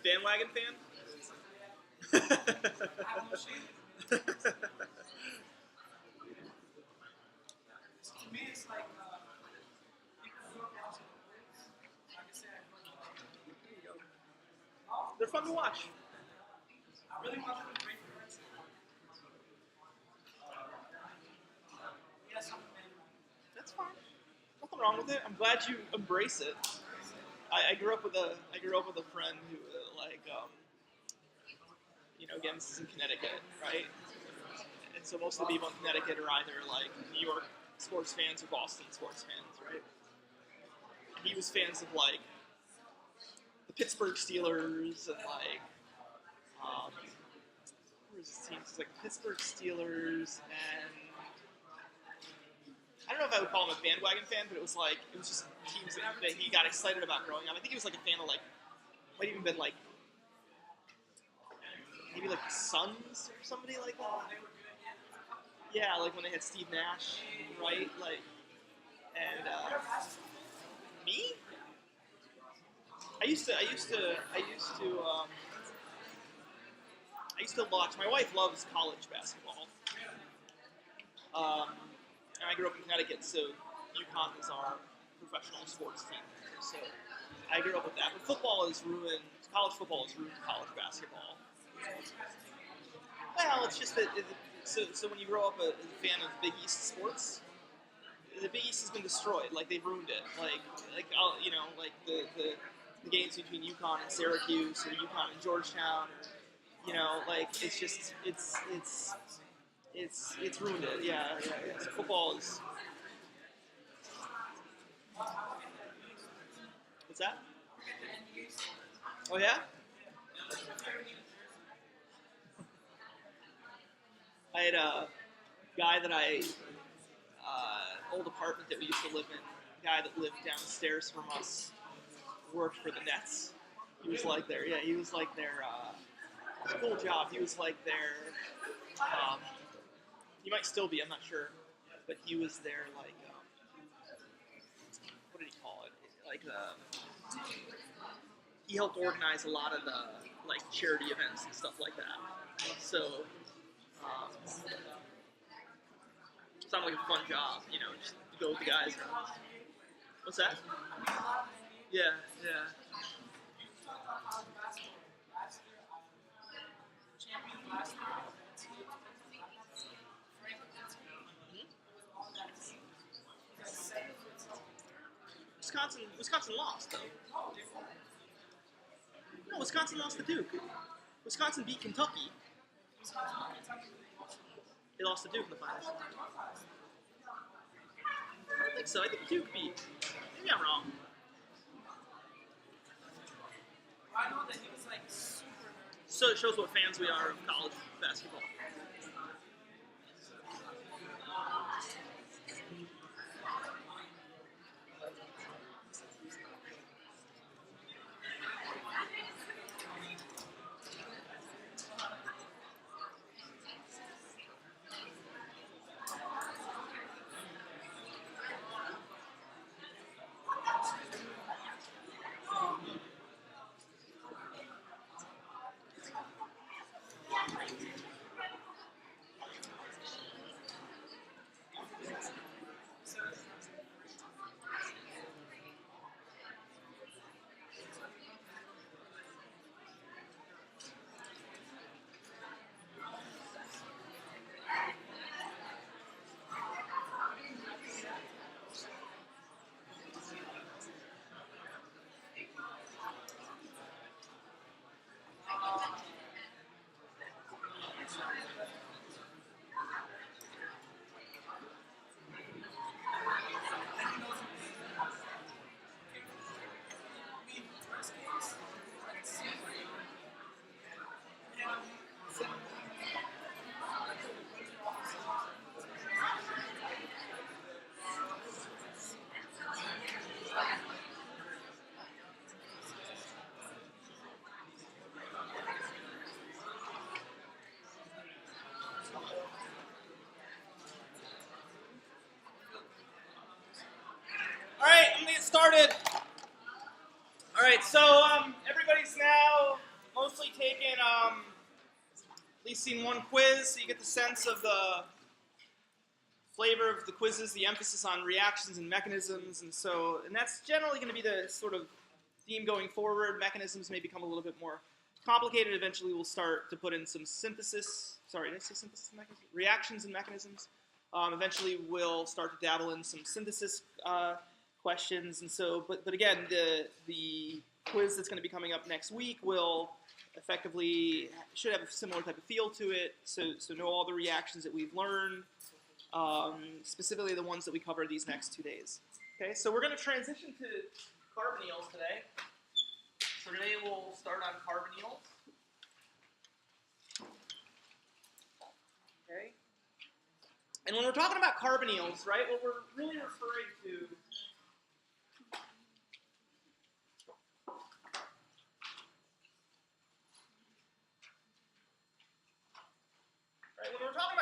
Bandwagon fan? To me, it's like people grew up watching the Bulls. Like I said, I grew up watching. They're fun to watch. I really want them to break the record. Yes, I'm a fan. That's fine. Nothing wrong with it. I'm glad you embrace it. I grew up with a friend who again, this is in Connecticut, right? And so most of the people in Connecticut are either like New York sports fans or Boston sports fans, right? He was fans of like the Pittsburgh Steelers and like where's his teams? It's like Pittsburgh Steelers and I don't know if I would call him a bandwagon fan, but it was just teams that he got excited about growing up. I think he was like a fan of like might even been like maybe like the Suns or somebody like that. Yeah, like when they had Steve Nash, right? Like, and me? I used to watch. My wife loves college basketball, and I grew up in Connecticut, so UConn is our professional sports team. So I grew up with that. But football is ruined. College football has ruined college basketball. Well, it's just that. So when you grow up a fan of Big East sports, the Big East has been destroyed. Like they've ruined it. Like the games between UConn and Syracuse, or UConn and Georgetown, or like it's ruined it. Yeah. So football is. What's that? Oh yeah. I had a guy that old apartment that we used to live in. A guy that lived downstairs from us worked for the Nets. He was like their, he was like their, it was a cool job. He was like their, he might still be, I'm not sure, but he was their like, what did he call it? Like he helped organize a lot of the like charity events and stuff like that. So. Sounded like a fun job, just to go with the guys. What's that? Yeah. Wisconsin lost though. No, Wisconsin lost to Duke. Wisconsin beat Kentucky. They lost to Duke in the finals. I don't think so. I think Duke beat. Maybe I'm wrong. I know that he was like super nervous. So it shows what fans we are of college basketball. at least seen one quiz, so you get the sense of the flavor of the quizzes, the emphasis on reactions and mechanisms, and that's generally going to be the sort of theme going forward. Mechanisms may become a little bit more complicated. Eventually, we'll start to put in some synthesis. Sorry, did I say synthesis and mechanisms? Reactions and mechanisms. Eventually, we'll start to dabble in some synthesis questions, and but again, the quiz that's going to be coming up next week will effectively should have a similar type of feel to it. So know all the reactions that we've learned. Specifically the ones that we cover these next 2 days. Okay, so we're going to transition to carbonyls today. So today we'll start on carbonyls. Okay, and when we're talking about carbonyls, right, what we're really referring to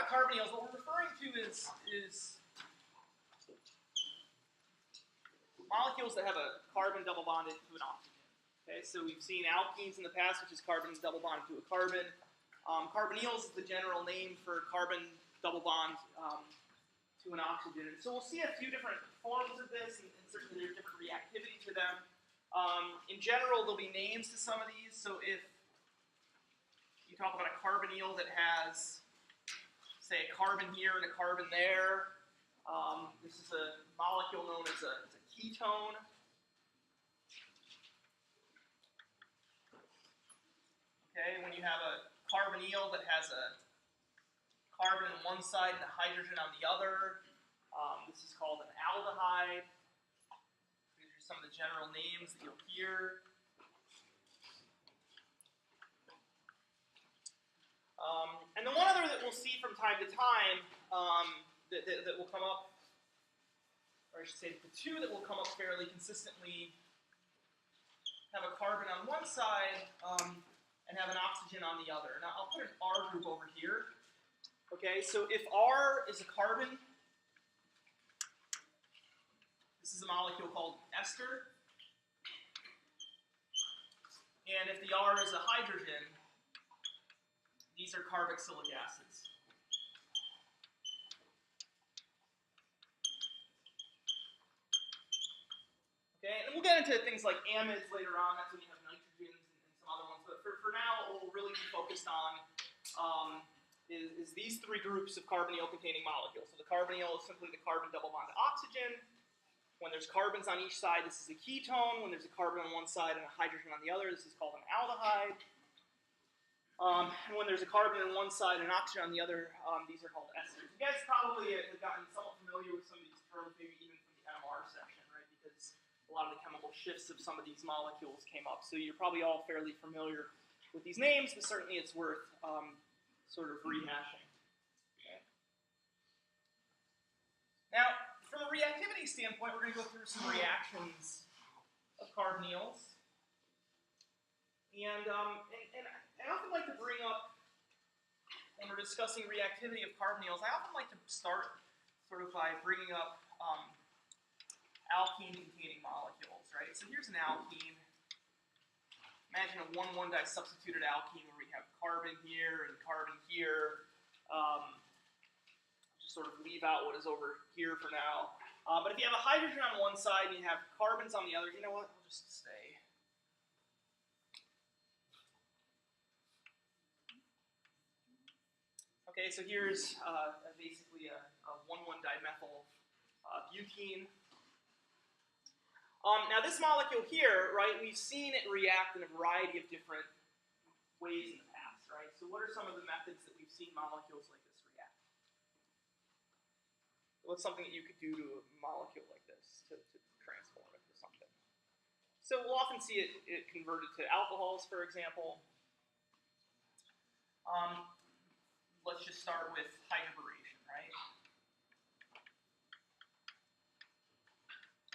carbonyls, what we're referring to is molecules that have a carbon double bonded to an oxygen. Okay, so we've seen alkenes in the past, which is carbon double bonded to a carbon. Carbonyls is the general name for carbon double bond to an oxygen. And so we'll see a few different forms of this, and certainly there's different reactivity to them. In general, there'll be names to some of these. So if you talk about a carbonyl that has, say, a carbon here and a carbon there. This is a molecule known as a ketone. Okay, when you have a carbonyl that has a carbon on one side and a hydrogen on the other, this is called an aldehyde. These are some of the general names that you'll hear. And then one other that we'll see from time to time that will come up, or I should say the two that will come up fairly consistently, have a carbon on one side and have an oxygen on the other. Now I'll put an R group over here. Okay, so if R is a carbon, this is a molecule called ester. And if the R is a hydrogen, these are carboxylic acids. Okay, and we'll get into things like amides later on. That's when you have nitrogens and some other ones. But for now, what we'll really be focused on is these three groups of carbonyl-containing molecules. So the carbonyl is simply the carbon double bond to oxygen. When there's carbons on each side, this is a ketone. When there's a carbon on one side and a hydrogen on the other, this is called an aldehyde. And when there's a carbon on one side and an oxygen on the other, these are called esters. You guys probably have gotten somewhat familiar with some of these terms, maybe even from the NMR section, right? Because a lot of the chemical shifts of some of these molecules came up. So you're probably all fairly familiar with these names, but certainly it's worth sort of rehashing. Okay. Now, from a reactivity standpoint, we're going to go through some reactions of carbonyls. And I often like to bring up, when we're discussing reactivity of carbonyls, I often like to start sort of by bringing up alkene-containing molecules, right? So here's an alkene. Imagine a 1,1 disubstituted alkene where we have carbon here and carbon here. Just sort of leave out what is over here for now. But if you have a hydrogen on one side and you have carbons on the other, you know what? I'll just stay. Okay, so here's basically a 1,1-dimethyl butene. Now this molecule here, right, we've seen it react in a variety of different ways in the past, right? So what are some of the methods that we've seen molecules like this react? What's something that you could do to a molecule like this to transform it to something? So we'll often see it converted to alcohols, for example. Let's just start with hydroboration, right?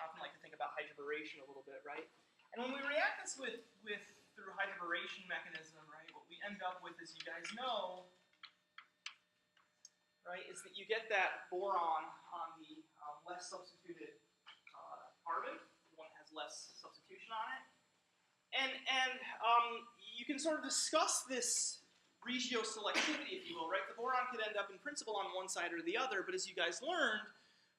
I often like to think about hydroboration a little bit, right? And when we react this through hydroboration mechanism, right, what we end up with, as you guys know, right, is that you get that boron on the less substituted carbon, the one that has less substitution on it. And you can sort of discuss this regioselectivity, if you will, right? The boron could end up in principle on one side or the other, but as you guys learned,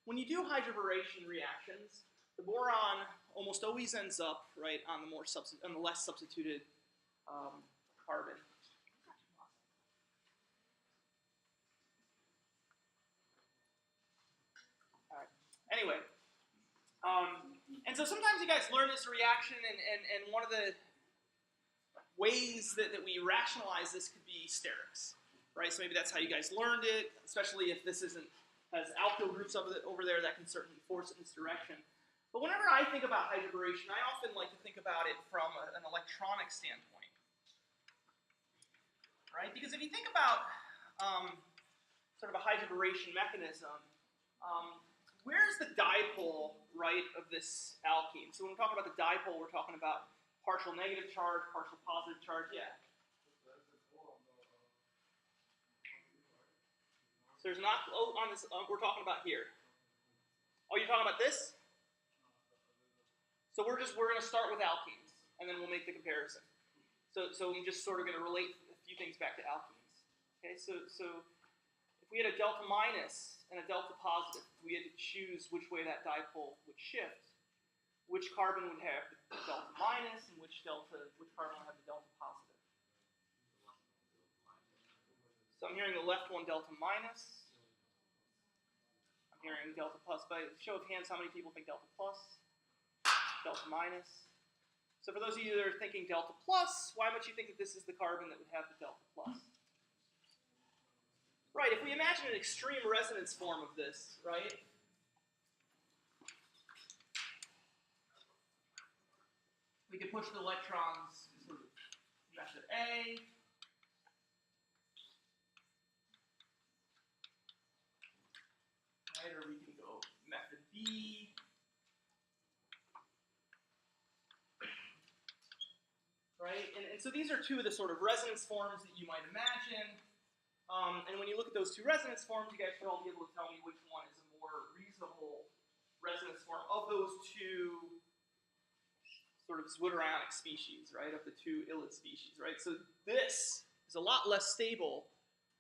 when you do hydroboration reactions, the boron almost always ends up, right, on the less substituted carbon. All right. Anyway, and so sometimes you guys learn this reaction, and one of the ways that we rationalize this could be sterics, right? So maybe that's how you guys learned it, especially if this has alkyl groups over there that can certainly force it in this direction. But whenever I think about hydroboration, I often like to think about it from an electronic standpoint, right? Because if you think about sort of a hydroboration mechanism, where's the dipole, right, of this alkene? So when we're talking about the dipole, we're talking about partial negative charge, partial positive charge, yeah. So there's not, on this, we're talking about here. Oh, you're talking about this? So we're going to start with alkenes, and then we'll make the comparison. So I'm just sort of going to relate a few things back to alkenes. Okay, so if we had a delta minus and a delta positive, we had to choose which way that dipole would shift. Which carbon would have the delta minus, and which carbon would have the delta positive. So I'm hearing the left one delta minus. I'm hearing delta plus. By show of hands, how many people think delta plus? Delta minus. So for those of you that are thinking delta plus, why might you think that this is the carbon that would have the delta plus? Right, if we imagine an extreme resonance form of this, right? We could push the electrons in sort of method A. Right, or we can go method B. Right, and so these are two of the sort of resonance forms that you might imagine. And when you look at those two resonance forms, you guys should all be able to tell me which one is a more reasonable resonance form of those two sort of zwitterionic species, right, of the two illid species, right? So this is a lot less stable,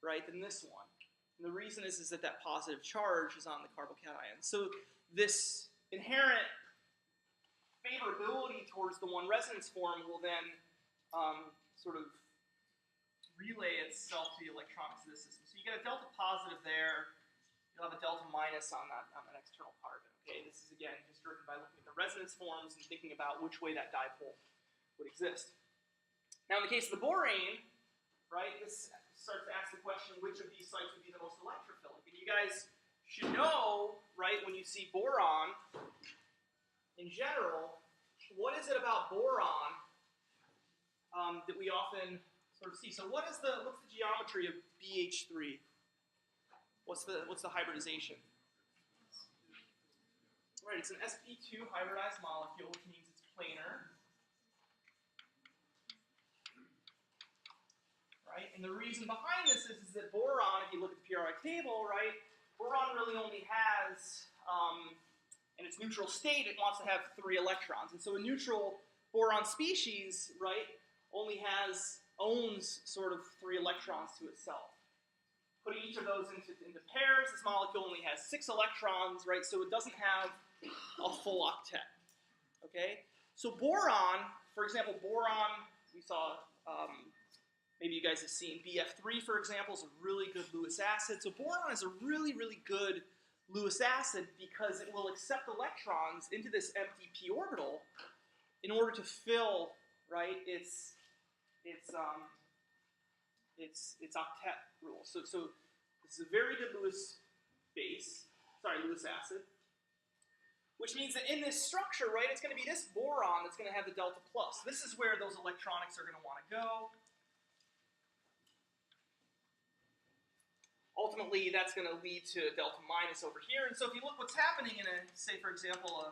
right, than this one. And the reason is that positive charge is on the carbocation. So this inherent favorability towards the one resonance form will then sort of relay itself to the electronics of the system. So you get a delta positive there. You'll have a delta minus on that external carbon. Okay, this is again just driven by looking at the resonance forms and thinking about which way that dipole would exist. Now, in the case of the borane, right, this starts to ask the question, which of these sites would be the most electrophilic? And you guys should know, right, when you see boron, in general, what is it about boron that we often sort of see? So what's the geometry of BH3? What's the hybridization? Right, it's an sp2 hybridized molecule, which means it's planar. Right, and the reason behind this is that boron, if you look at the periodic table, right, boron really only has, in its neutral state, it wants to have 3 electrons. And so a neutral boron species, right, only owns sort of 3 electrons to itself. Putting each of those into pairs, this molecule only has 6 electrons, right, so it doesn't have a full octet, okay? So boron, for example, boron, we saw, maybe you guys have seen BF3, for example, is a really good Lewis acid. So boron is a really, really good Lewis acid because it will accept electrons into this empty p orbital in order to fill, right, its octet rule. So this is a very good Lewis acid, which means that in this structure, right, it's going to be this boron that's going to have the delta plus. This is where those electronics are going to want to go. Ultimately, that's going to lead to a delta minus over here. And so if you look what's happening in say, for example, a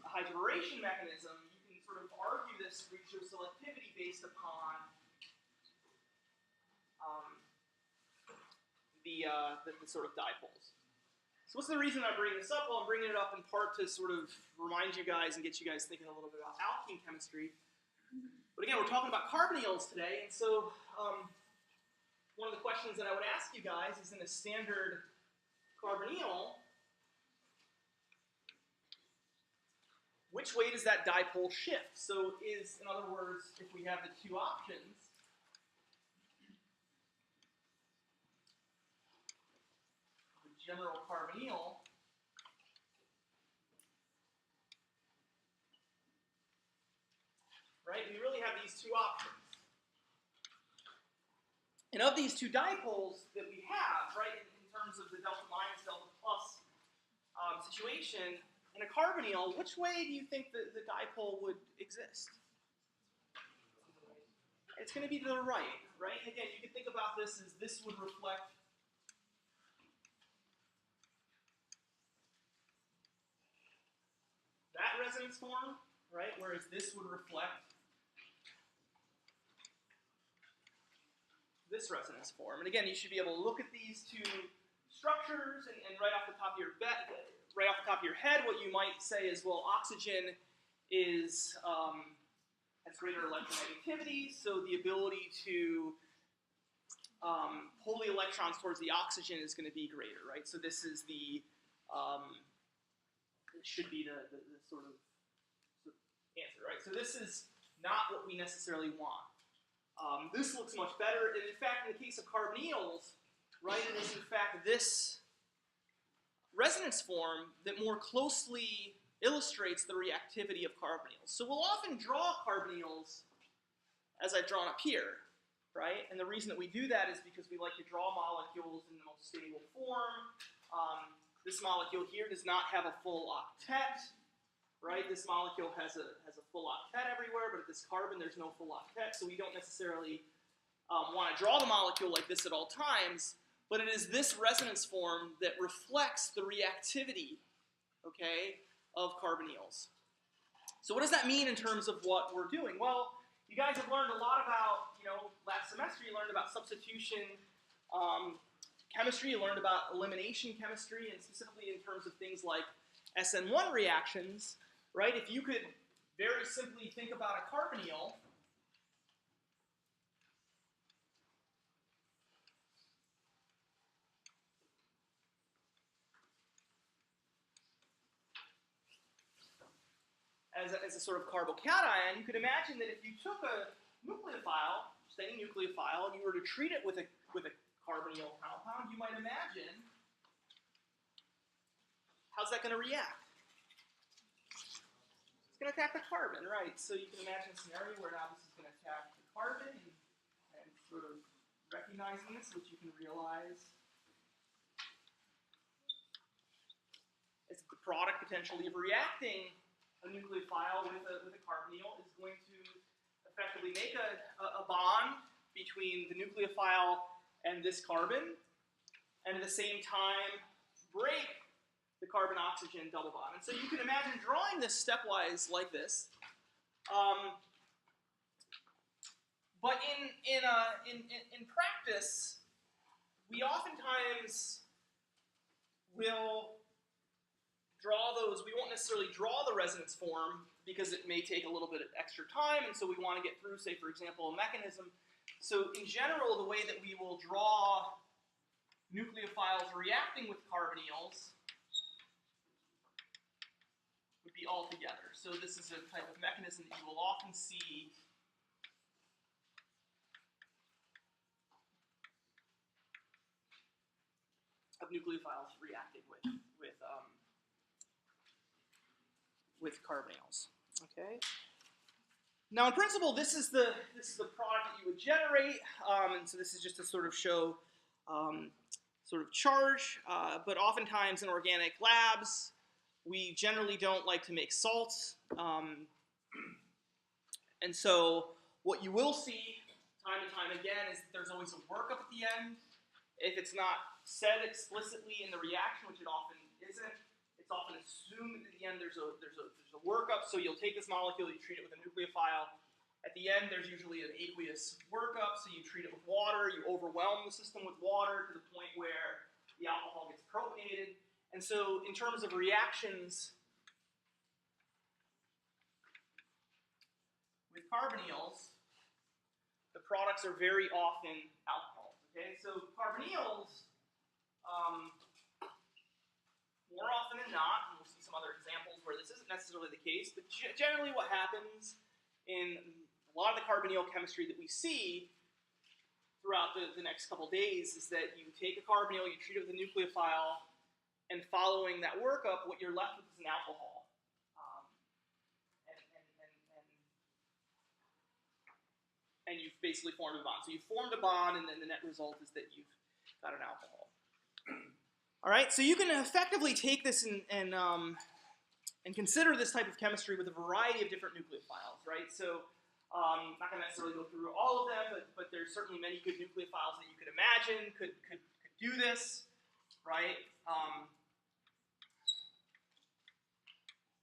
hydroboration mechanism, you can sort of argue this regioselectivity based upon the sort of dipoles. So what's the reason I bring this up? Well, I'm bringing it up in part to sort of remind you guys and get you guys thinking a little bit about alkene chemistry. But again, we're talking about carbonyls today, and so one of the questions that I would ask you guys is in a standard carbonyl, which way does that dipole shift? So is, in other words, if we have the two options, the general carbonyl right? We really have these two options. And of these two dipoles that we have, right, in terms of the delta minus, delta plus situation, in a carbonyl, which way do you think the dipole would exist? It's going to be to the right, right? Again, you can think about this as this would reflect that resonance form, right? Whereas this would reflect this resonance form. And again, you should be able to look at these two structures and right off the top of your head, what you might say is, well, oxygen is has greater electronegativity, so the ability to pull the electrons towards the oxygen is going to be greater, right? So this is the it should be the sort of answer, right? So this is not what we necessarily want. This looks much better, and in fact, in the case of carbonyls, right, it is in fact this resonance form that more closely illustrates the reactivity of carbonyls. So we'll often draw carbonyls as I've drawn up here, right? And the reason that we do that is because we like to draw molecules in the most stable form. This molecule here does not have a full octet, right? This molecule has a full octet everywhere, but at this carbon there's no full octet, so we don't necessarily want to draw the molecule like this at all times, but it is this resonance form that reflects the reactivity, okay, of carbonyls. So what does that mean in terms of what we're doing? Well, you guys have learned a lot about, last semester you learned about substitution chemistry, you learned about elimination chemistry, and specifically in terms of things like SN1 reactions, right? If you could very simply think about a carbonyl as a sort of carbocation, you could imagine that if you took a nucleophile, just any nucleophile, and you were to treat it with a carbonyl compound, you might imagine, how's that going to react? It's going to attack the carbon, right? So you can imagine a scenario where now this is going to attack the carbon, and sort of recognizing this, which you can realize is the product potentially of reacting a nucleophile with a carbonyl is going to effectively make a bond between the nucleophile and this carbon, and at the same time break the carbon-oxygen double bond. And so you can imagine drawing this stepwise like this. But in practice, we oftentimes will draw those. We won't necessarily draw the resonance form because it may take a little bit of extra time, and so we want to get through, say, for example, a mechanism. So in general, the way that we will draw nucleophiles reacting with carbonyls would be all together. So this is a type of mechanism that you will often see of nucleophiles reacting with carbonyls. Okay. Now, in principle, this is the product that you would generate, and so this is just to sort of show sort of charge. But oftentimes in organic labs, we generally don't like to make salts, and so what you will see time and time again is that there's always a workup at the end. If it's not said explicitly in the reaction, which it often isn't, it's often assumed that at the end there's a workup. So you'll take this molecule, you treat it with a nucleophile. At the end, there's usually an aqueous workup, so you treat it with water, you overwhelm the system with water to the point where the alcohol gets propionated. And so in terms of reactions with carbonyls, the products are very often alcohols. Okay? Okay, so carbonyls, more often than not, and we'll see some other examples where this isn't necessarily the case, but generally what happens in a lot of the carbonyl chemistry that we see throughout the next couple days is that you take a carbonyl, you treat it with a nucleophile, and following that workup, what you're left with is an alcohol. And you've basically formed a bond. So you've formed a bond, and then the net result is that you've got an alcohol. All right, so you can effectively take this and consider this type of chemistry with a variety of different nucleophiles, right? So I'm not going to necessarily go through all of them, but there's certainly many good nucleophiles that you could imagine could do this, right?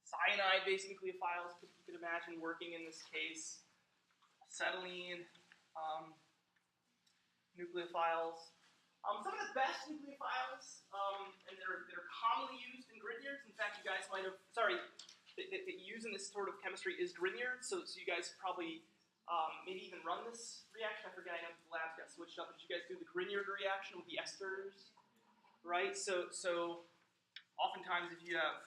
Cyanide-based nucleophiles you could imagine working in this case. Acetylene nucleophiles. Some of the best nucleophiles, and they're commonly used in Grignards. In fact, you guys might have, that you use in this sort of chemistry is Grignards. So you guys probably maybe even run this reaction. I forget, I know the labs got switched up, but you guys do the Grignard reaction with the esters, right? So oftentimes if you have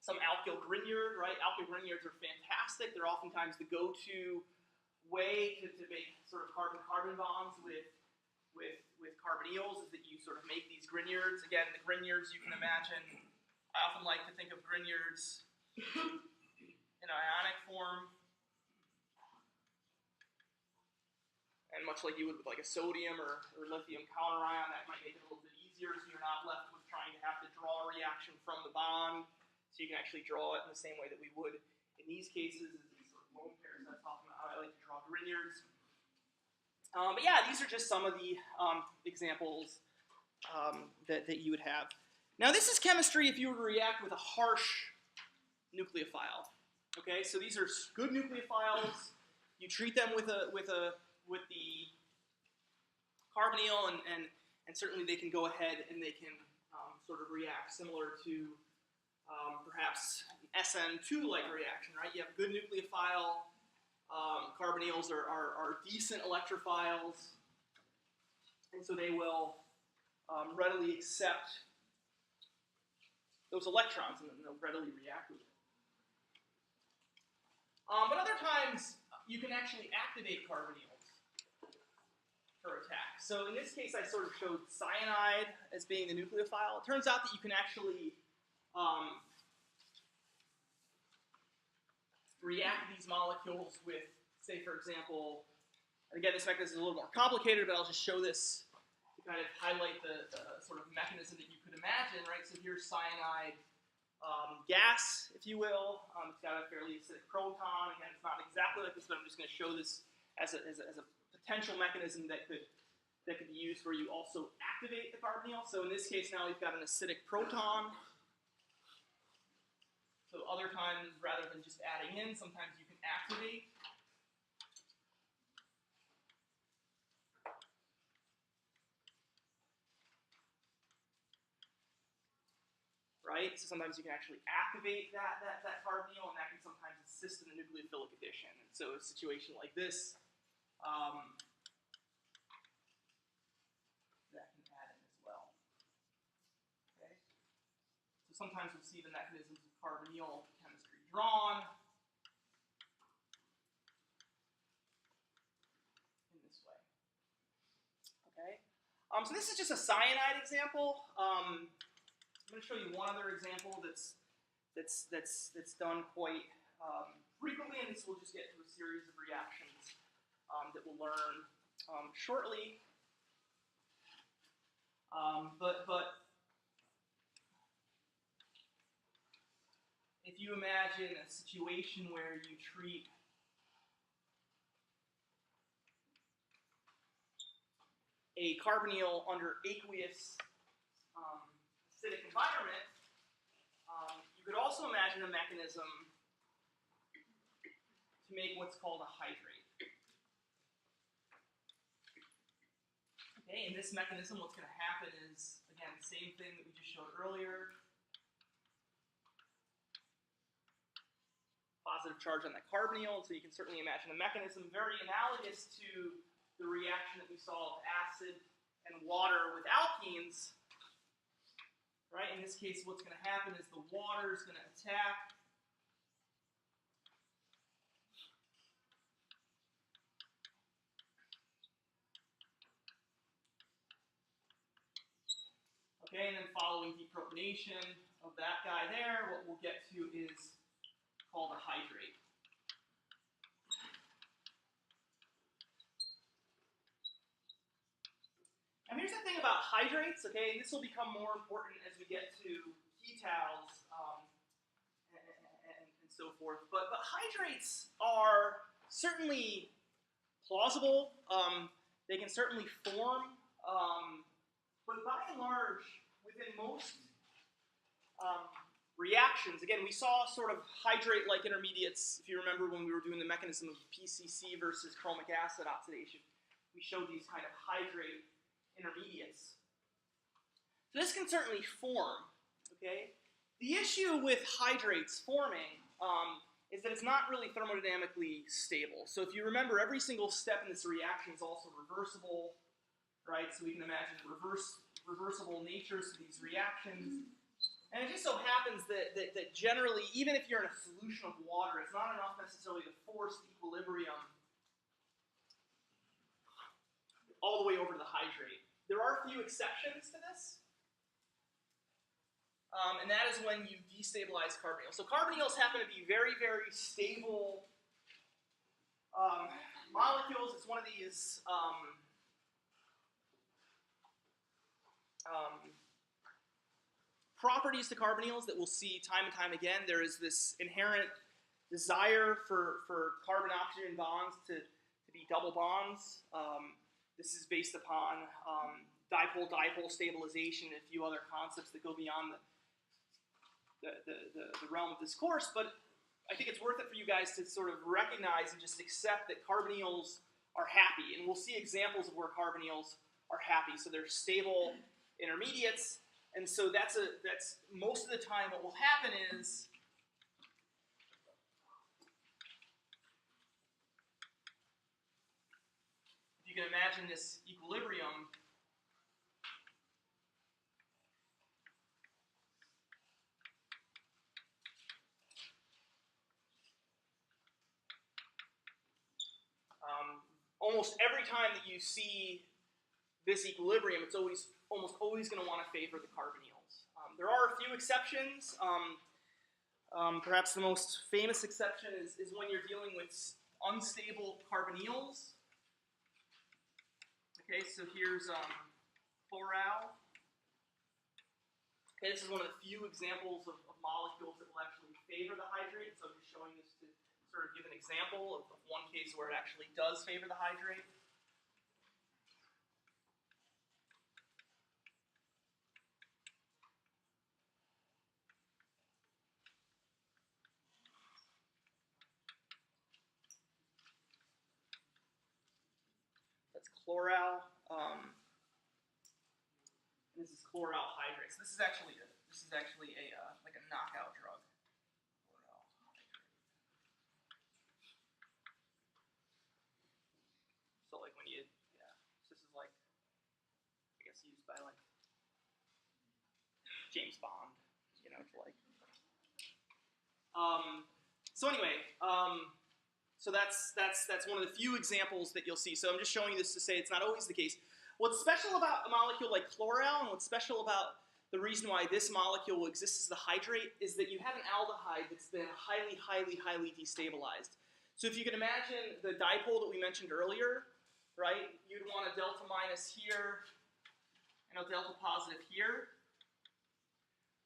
some alkyl Grignard, right? Alkyl Grignards are fantastic. They're oftentimes the go-to way to make sort of carbon-carbon bonds with carbonyls, is that you sort of make these Grignards. Again, the Grignards you can imagine, I often like to think of Grignards in ionic form. And much like you would with like a sodium or lithium counterion, that might make it a little bit easier so you're not left with trying to have to draw a reaction from the bond. So you can actually draw it in the same way that we would in these cases, as these sort of lone pairs that's often how I like to draw Grignards. But yeah, these are just some of the examples that you would have. Now this is chemistry if you were to react with a harsh nucleophile. Okay, so these are good nucleophiles. You treat them with the carbonyl, and certainly they can go ahead and they can sort of react similar to perhaps an SN2-like reaction, right? You have a good nucleophile. Carbonyls are decent electrophiles, and so they will readily accept those electrons, and then they'll readily react with it. But other times, you can actually activate carbonyls for attack. So in this case, I sort of showed cyanide as being the nucleophile. It turns out that you can actually react these molecules with, say, for example, and again, this mechanism is a little more complicated, but I'll just show this to kind of highlight the sort of mechanism that you could imagine, right? So here's cyanide gas, if you will. It's got a fairly acidic proton. Again, it's not exactly like this, but I'm just going to show this as a potential mechanism that could be used where you also activate the carbonyl. So in this case now we've got an acidic proton. So other times, rather than just adding in, sometimes you can activate. Right? So sometimes you can actually activate that carbonyl, and that can sometimes assist in the nucleophilic addition. And so a situation like this, that can add in as well. Okay? So sometimes we'll see the mechanisms of carbonyl chemistry drawn in this way. Okay? So this is just a cyanide example. I'm going to show you one other example that's done quite frequently, and this will just get to a series of reactions that we'll learn shortly. But if you imagine a situation where you treat a carbonyl under aqueous acidic environment, you could also imagine a mechanism to make what's called a hydrate. Okay, in this mechanism, what's going to happen is, again, the same thing that we just showed earlier. Positive charge on that carbonyl, so you can certainly imagine a mechanism very analogous to the reaction that we saw of acid and water with alkenes, right? In this case, what's going to happen is the water is going to attack okay, and then following deprotonation of that guy there, what we'll get to is called a hydrate. Now here's the thing about hydrates, okay, and this will become more important as we get to ketals and so forth, but hydrates are certainly plausible. They can certainly form, but by and large, within most reactions, again, we saw sort of hydrate-like intermediates, if you remember when we were doing the mechanism of PCC versus chromic acid oxidation. We showed these kind of hydrate intermediates. So this can certainly form, okay? The issue with hydrates forming is that it's not really thermodynamically stable. So if you remember, every single step in this reaction is also reversible, right? So we can imagine reversible natures to these reactions. And it just so happens that generally, even if you're in a solution of water, it's not enough necessarily to force the equilibrium all the way over to the hydrate. There are a few exceptions to this. And that is when you destabilize carbonyls. So carbonyls happen to be very, very stable molecules. It's one of these properties to carbonyls that we'll see time and time again. There is this inherent desire for carbon-oxygen bonds to be double bonds. This is based upon dipole-dipole stabilization and a few other concepts that go beyond the realm of this course, but I think it's worth it for you guys to sort of recognize and just accept that carbonyls are happy, and we'll see examples of where carbonyls are happy. So they're stable intermediates, and so that's most of the time what will happen is if you can imagine this equilibrium. Almost every time that you see this equilibrium, it's almost always going to want to favor the carbonyls. There are a few exceptions. Perhaps the most famous exception is when you're dealing with unstable carbonyls. Okay, so here's chloral. Okay, this is one of the few examples of molecules that will actually favor the hydrate. So I'm just showing this to sort of give an example of one case where it actually does favor the hydrate. That's chloral. This is chloral hydrate. So this is actually a like a knockout drug. So like when you, this is like, I guess used by like James Bond, you know, to like. So anyway, so that's one of the few examples that you'll see. So I'm just showing you this to say it's not always the case. What's special about a molecule like chloral, and what's special about the reason why this molecule exists as the hydrate, is that you have an aldehyde that's been highly, highly, highly destabilized. So if you can imagine the dipole that we mentioned earlier, right? You'd want a delta minus here and a delta positive here.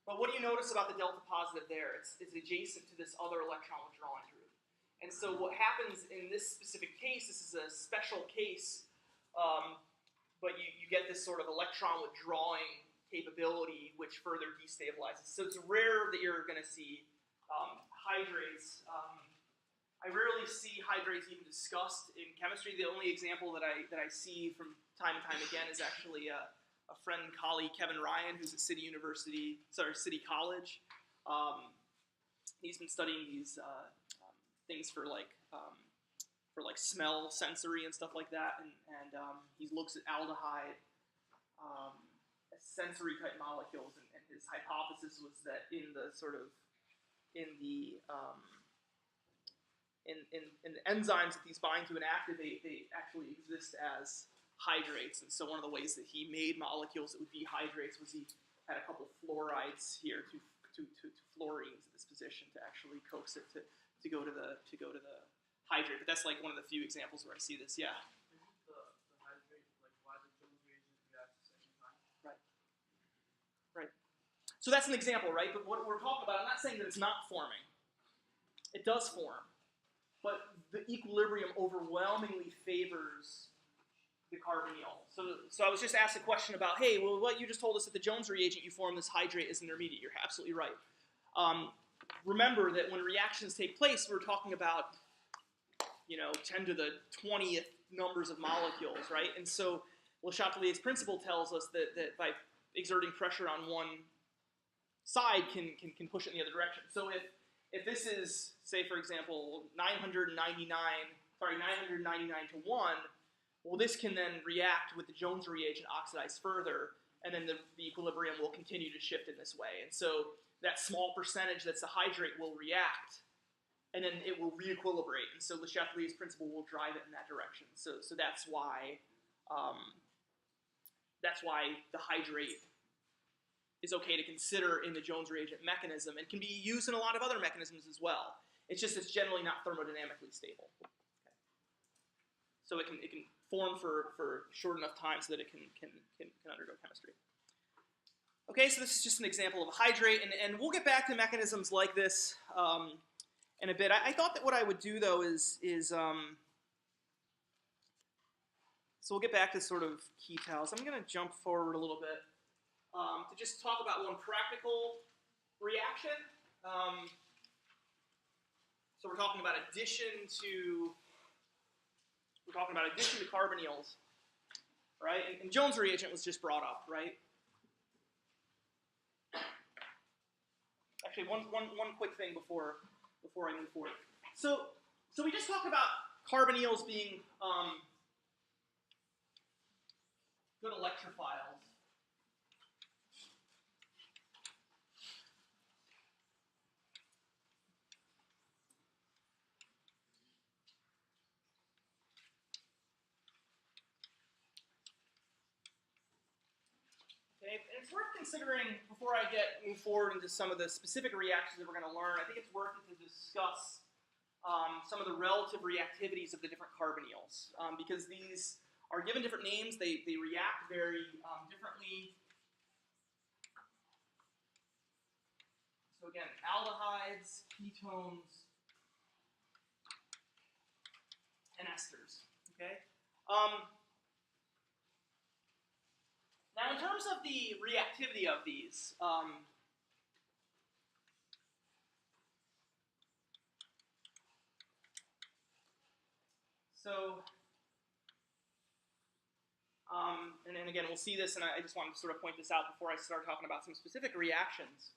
But what do you notice about the delta positive there? It's adjacent to this other electron withdrawing group. And so what happens in this specific case, this is a special case, but you get this sort of electron withdrawing capability which further destabilizes. So it's rare that you're going to see hydrates. I rarely see hydrates even discussed in chemistry. The only example that I see from time and time again is actually a friend and colleague, Kevin Ryan, who's at City College. He's been studying these things for like like smell sensory and stuff like that, and he looks at aldehyde as sensory type molecules, and his hypothesis was that in the enzymes that these bind to and activate, they actually exist as hydrates. And so one of the ways that he made molecules that would be hydrates was he had a couple fluorides here to fluorines at this position to actually coax it to go to the hydrate. But that's like one of the few examples where I see this. Yeah. The hydrate, like why the Jones reagent reacts the second time? Right. Right. So that's an example, right? But what we're talking about, I'm not saying that it's not forming. It does form. But the equilibrium overwhelmingly favors the carbonyl. So I was just asked a question about, hey, well, what you just told us that the Jones reagent you form this hydrate as an intermediate. You're absolutely right. Remember that when reactions take place, we're talking about, 10 to the 20th numbers of molecules, right? And so Le Chatelier's principle tells us that by exerting pressure on one side can push it in the other direction. So if this is, say, for example, 999 to 1, well, this can then react with the Jones reagent, oxidize further, and then the equilibrium will continue to shift in this way. And so that small percentage that's a hydrate will react, and then it will re-equilibrate. And so Le Chatelier's principle will drive it in that direction. So that's why the hydrate is okay to consider in the Jones reagent mechanism, and can be used in a lot of other mechanisms as well. It's just it's generally not thermodynamically stable. Okay. So it can form for short enough time so that it can undergo chemistry. Okay, so this is just an example of a hydrate, and we'll get back to mechanisms like this in a bit. I thought that what I would do though is so we'll get back to sort of ketals. I'm going to jump forward a little bit to just talk about one practical reaction. So we're talking about addition to carbonyls, right? And Jones reagent was just brought up, right? Actually, one quick thing before I move forward. So we just talked about carbonyls being good electrophiles. Okay, and it's worth considering before I move forward into some of the specific reactions that we're going to learn. I think it's worth it to discuss some of the relative reactivities of the different carbonyls, because these are given different names. They react very differently. So again, aldehydes, ketones, and esters. Okay. Now, in terms of the reactivity of these, and again, we'll see this, and I just wanted to sort of point this out before I start talking about some specific reactions.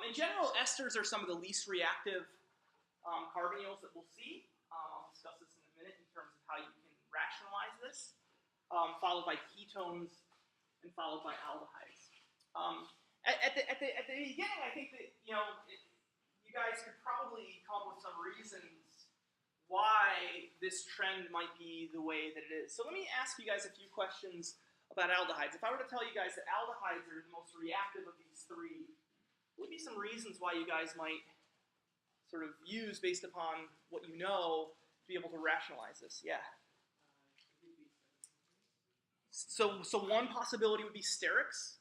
In general, esters are some of the least reactive carbonyls that we'll see. I'll discuss this in a minute in terms of how you can rationalize this. Followed by ketones, and followed by aldehydes. At the beginning, I think that you guys could probably come up with some reasons why this trend might be the way that it is. So let me ask you guys a few questions about aldehydes. If I were to tell you guys that aldehydes are the most reactive of these three, what would be some reasons why you guys might sort of use based upon what you know to be able to rationalize this? Yeah. So one possibility would be sterics,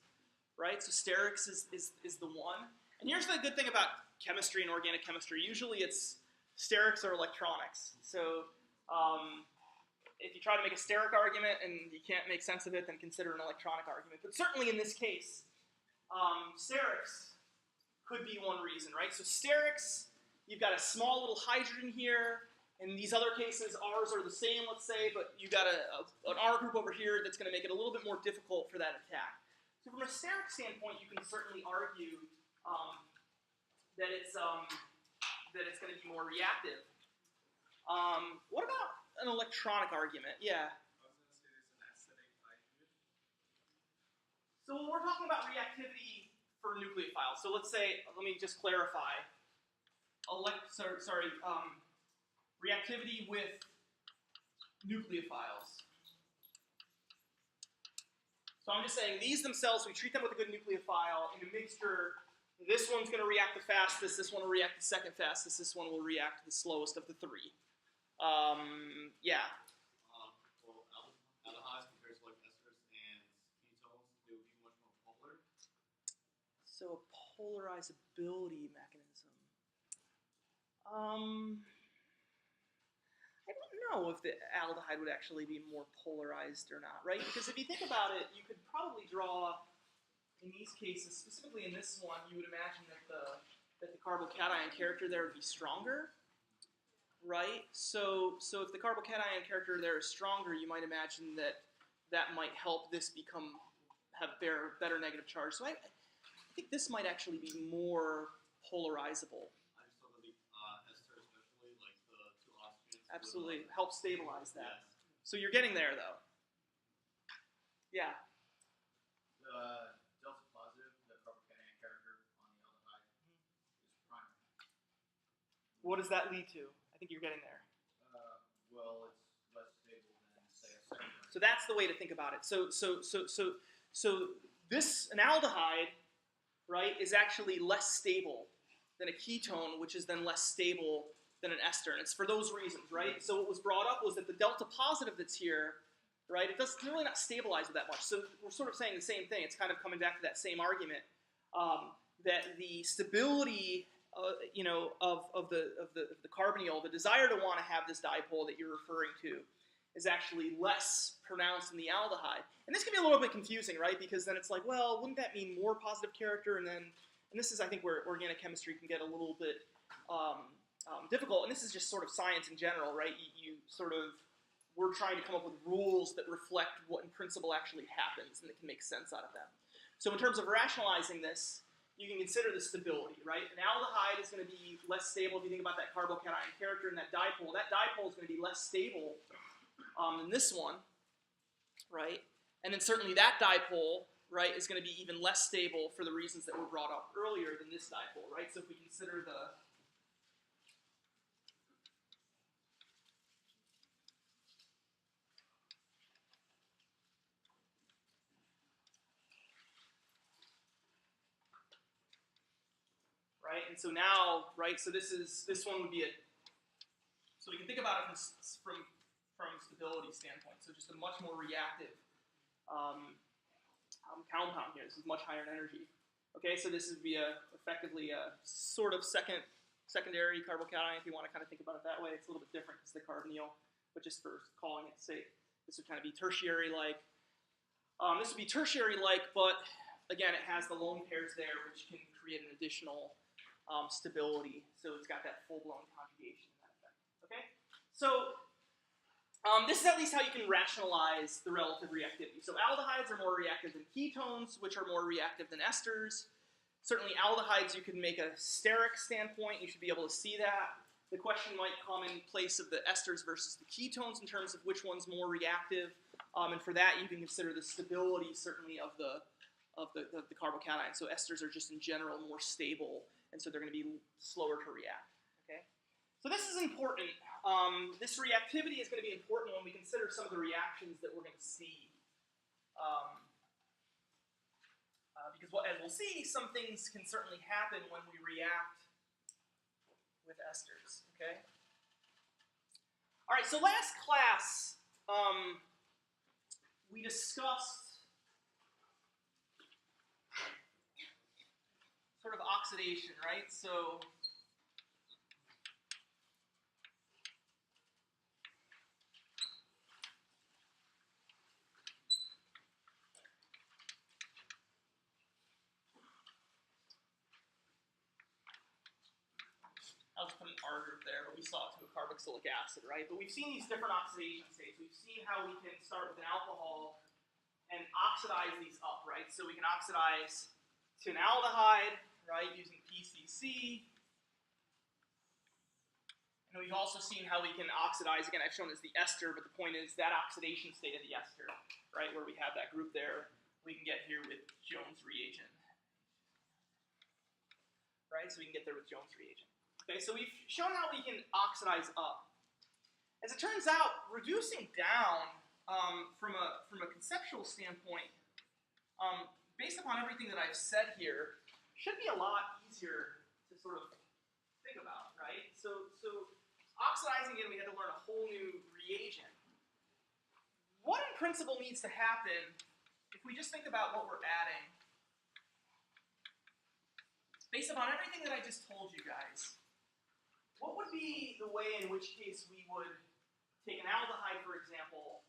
right? So sterics is the one. And here's the good thing about chemistry and organic chemistry. Usually sterics are electronics. So if you try to make a steric argument and you can't make sense of it, then consider an electronic argument. But certainly in this case, sterics could be one reason, right? So sterics, you've got a small little hydrogen here. In these other cases, R's are the same, let's say, but you've got an R group over here that's going to make it a little bit more difficult for that attack. So from a steric standpoint, you can certainly argue that it's going to be more reactive. What about an electronic argument? Yeah. I was going to say there's an acidic hydrogen. So when we're talking about reactivity for nucleophiles, so let's say, let me just clarify. Reactivity with nucleophiles. So I'm just saying these themselves, we treat them with a good nucleophile in a mixture. This one's going to react the fastest, this one will react the second fastest, this one will react the slowest of the three. Yeah. Well, aldehydes compared to like esters and ketones, they would be much more polar. So a polarizability mechanism. I don't know if the aldehyde would actually be more polarized or not, right? Because if you think about it, you could probably draw, in these cases, specifically in this one, you would imagine that the carbocation character there would be stronger, right? So if the carbocation character there is stronger, you might imagine that that might help this have better negative charge. So I think this might actually be more polarizable. I just thought that the ester, especially like the two oxygens, Absolutely, help stabilize that. Yes. So you're getting there, though. Yeah. The delta positive, the carbocation character on the aldehyde is primary. What does that lead to? I think you're getting there. Well, it's less stable than say a secondary. So that's the way to think about it. So this an aldehyde, right, is actually less stable than a ketone, which is then less stable than an ester, and it's for those reasons, right? So what was brought up was that the delta positive that's here, right, it's really not stabilized that much. So we're sort of saying the same thing. It's kind of coming back to that same argument that the stability, of the carbonyl, the desire to want to have this dipole that you're referring to, is actually less pronounced in the aldehyde. And this can be a little bit confusing, right? Because then it's like, well, wouldn't that mean more positive character? And this is, I think, where organic chemistry can get a little bit difficult. And this is just sort of science in general, right? We're trying to come up with rules that reflect what in principle actually happens and that can make sense out of them. So in terms of rationalizing this, you can consider the stability, right? An aldehyde is going to be less stable if you think about that carbocation character and that dipole. That dipole is going to be less stable than this one, right? And then certainly that dipole, right, is going to be even less stable for the reasons that were brought up earlier than this dipole, right? So if we consider the right, and so now, right, so this one would be so we can think about it from stability standpoint. So just a much more reactive compound here. This is much higher in energy. Okay, so this would be effectively a sort of secondary carbocation, if you want to kind of think about it that way. It's a little bit different because the carbonyl, but just for calling it sake, this would kind of be tertiary-like. This would be tertiary-like, but again, it has the lone pairs there, which can create an additional stability. So it's got that full-blown conjugation in that effect. Okay, so this is at least how you can rationalize the relative reactivity. So aldehydes are more reactive than ketones, which are more reactive than esters. Certainly aldehydes you can make a steric standpoint. You should be able to see that. The question might come in place of the esters versus the ketones in terms of which one's more reactive. And for that, you can consider the stability, certainly, of the carbocation. So esters are just in general more stable, and so they're going to be slower to react. Okay, so this is important. This reactivity is going to be important when we consider some of the reactions that we're going to see. Because as we'll see, some things can certainly happen when we react with esters. Okay. All right. So last class, we discussed sort of oxidation, right? So I'll just put an R group there, but we saw it to a carboxylic acid, right? But we've seen these different oxidation states. We've seen how we can start with an alcohol and oxidize these up, right? So we can oxidize to an aldehyde, right, using PCC. And And we've also seen how we can oxidize. Again, I've shown as the ester, but the point is that oxidation state of the ester, right, where we have that group there, we can get here with Jones reagent. Right, so we can get there with Jones reagent. Okay, so we've shown how we can oxidize up. As it turns out, reducing down from a conceptual standpoint, based upon everything that I've said here, should be a lot easier to sort of think about, right? So oxidizing again, we had to learn a whole new reagent. What in principle needs to happen if we just think about what we're adding? Based upon everything that I just told you guys, what would be the way in which case we would take an aldehyde, for example,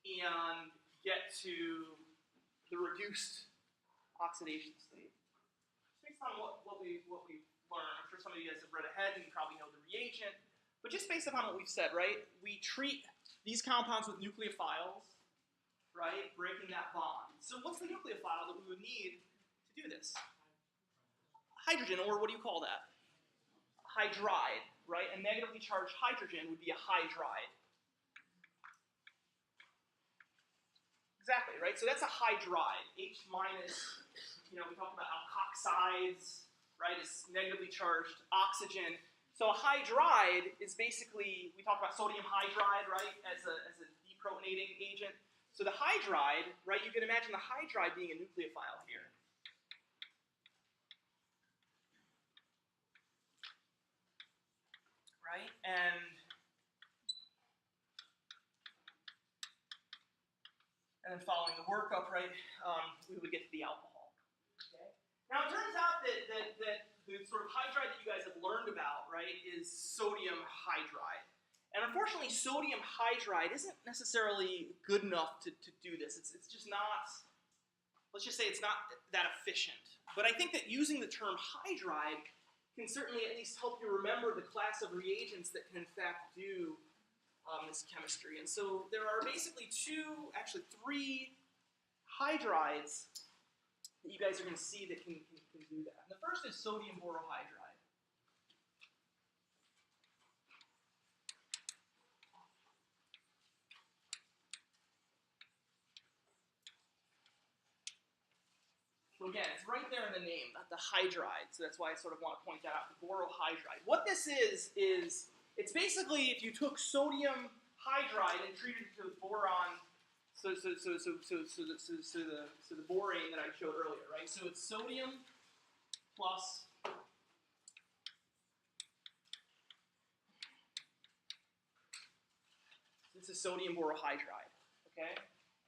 and get to the reduced oxidation state? Based on what we've learned, I'm sure some of you guys have read ahead and you probably know the reagent, but just based upon what we've said, right? We treat these compounds with nucleophiles, right? Breaking that bond. So what's the nucleophile that we would need to do this? Hydrogen, or what do you call that? Hydride, right? A negatively charged hydrogen would be a hydride. Exactly, right? So that's a hydride. H minus, we talked about alkoxides, right? It's negatively charged oxygen. So a hydride is basically, we talked about sodium hydride, right, as a deprotonating agent. So the hydride, right, you can imagine the hydride being a nucleophile here. Right? And then following the workup, right, we would get to the alcohol. Okay? Now it turns out that the sort of hydride that you guys have learned about, right, is sodium hydride. And unfortunately, sodium hydride isn't necessarily good enough to do this. It's just not, let's just say it's not that efficient. But I think that using the term hydride can certainly at least help you remember the class of reagents that can in fact do this chemistry. And so there are basically three hydrides that you guys are going to see that can do that. And the first is sodium borohydride. So again, it's right there in the name, the hydride. So that's why I sort of want to point that out, the borohydride. What this is it's basically if you took sodium hydride and treated it with boron, so the borane that I showed earlier, right? So it's sodium plus this is sodium borohydride, okay?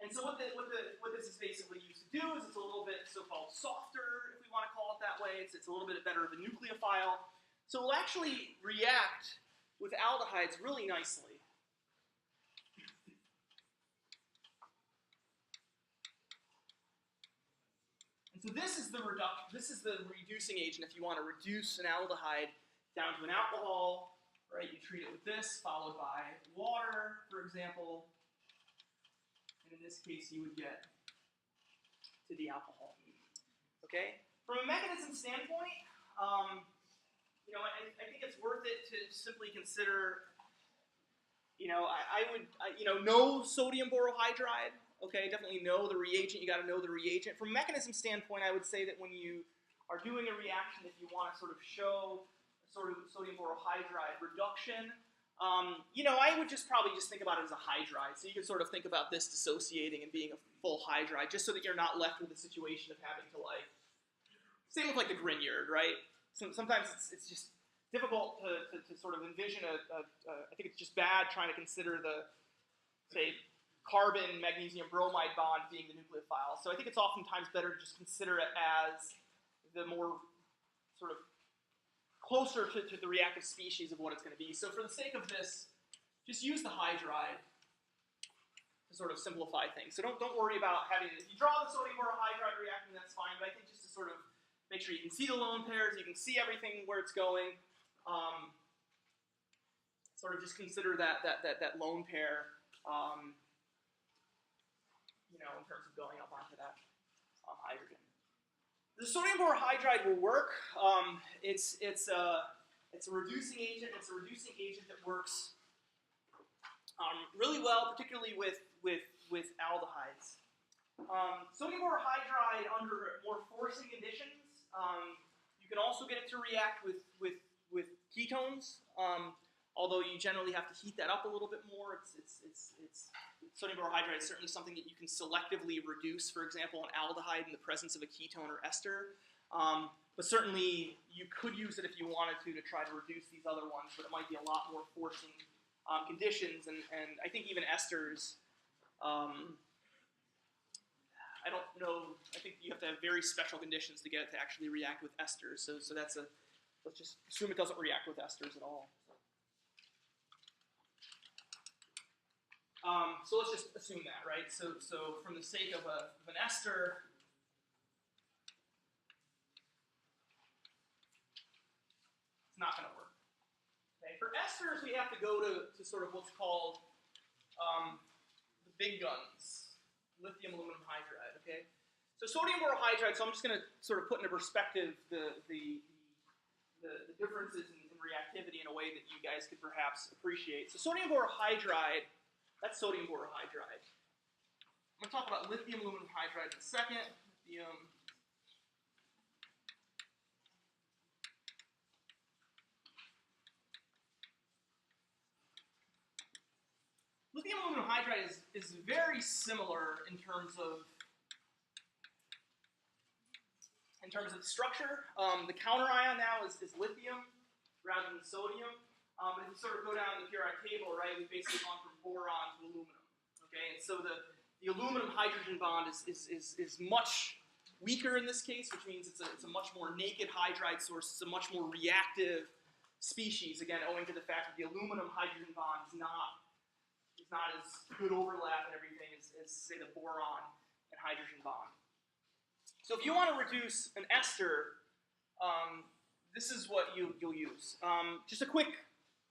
And so what this is basically used to do is it's a little bit so-called softer, if we want to call it that way. It's a little bit better of a nucleophile. So it will actually react with aldehydes really nicely. And so this is the reducing agent if you want to reduce an aldehyde down to an alcohol, right? You treat it with this, followed by water, for example. And in this case, you would get to the alcohol. Okay? From a mechanism standpoint, I think it's worth it to simply consider, I would know sodium borohydride. Okay, definitely know the reagent. You got to know the reagent. From a mechanism standpoint, I would say that when you are doing a reaction, if you want to sort of show sort of sodium borohydride reduction, I would probably think about it as a hydride. So you can sort of think about this dissociating and being a full hydride, just so that you're not left with a situation of having to same with the Grignard, right? Sometimes it's just difficult to sort of envision I think it's just bad trying to consider the, say, carbon magnesium bromide bond being the nucleophile. So I think it's oftentimes better to just consider it as the more sort of closer to the reactive species of what it's going to be. So for the sake of this, just use the hydride to sort of simplify things. So don't worry about having, if you draw the sodium borohydride reacting, that's fine, but I think just to sort of make sure you can see the lone pairs, you can see everything where it's going, sort of just consider that lone pair, in terms of going up onto that hydrogen. The sodium borohydride will work. It's It's a reducing agent. It's a reducing agent that works really well, particularly with aldehydes. Sodium borohydride under more forcing conditions, you can also get it to react with ketones, although you generally have to heat that up a little bit more. Sodium borohydride is certainly something that you can selectively reduce, for example, an aldehyde in the presence of a ketone or ester. But certainly you could use it if you wanted to try to reduce these other ones, but it might be a lot more forcing conditions, and I think even esters, I don't know, I think you have to have very special conditions to get it to actually react with esters, so that's let's just assume it doesn't react with esters at all. So let's just assume that, right? So from the sake of an ester, it's not going to work. Okay? For esters, we have to go to sort of what's called the big guns, lithium aluminum hydride. Okay, so sodium borohydride. So I'm just going to sort of put into perspective the differences in reactivity in a way that you guys could perhaps appreciate. So sodium borohydride, that's sodium borohydride. I'm going to talk about lithium aluminum hydride in a second. Lithium aluminum hydride is very similar in terms of the structure. The counter ion now is lithium rather than sodium. But if you sort of go down the periodic table, right, we've basically gone from boron to aluminum. Okay, and so the aluminum hydrogen bond is much weaker in this case, which means it's a much more naked hydride source. It's a much more reactive species, again, owing to the fact that the aluminum hydrogen bond is not as good overlap and everything as say, the boron and hydrogen bond. So if you want to reduce an ester, this is what you'll use. Just a quick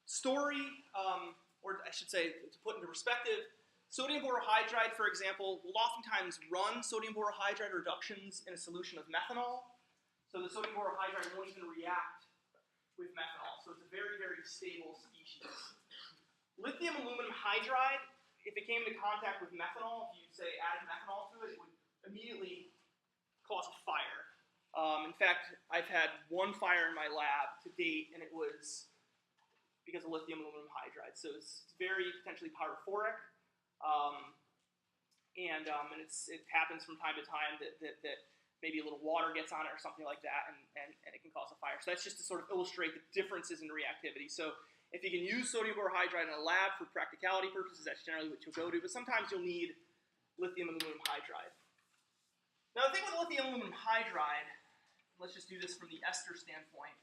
story, or I should say, to put into perspective, sodium borohydride, for example, will oftentimes run sodium borohydride reductions in a solution of methanol. So the sodium borohydride won't even react with methanol. So it's a very, very stable species. Lithium aluminum hydride, if it came into contact with methanol, if you say added methanol to it, it would immediately cause a fire. In fact, I've had one fire in my lab to date, and it was because of lithium aluminum hydride. So it's very potentially pyrophoric, and it happens from time to time that maybe a little water gets on it or something like that, and it can cause a fire. So that's just to sort of illustrate the differences in reactivity. So if you can use sodium borohydride in a lab for practicality purposes, that's generally what you'll go to, but sometimes you'll need lithium aluminum hydride. Now the thing with lithium aluminum hydride, let's just do this from the ester standpoint.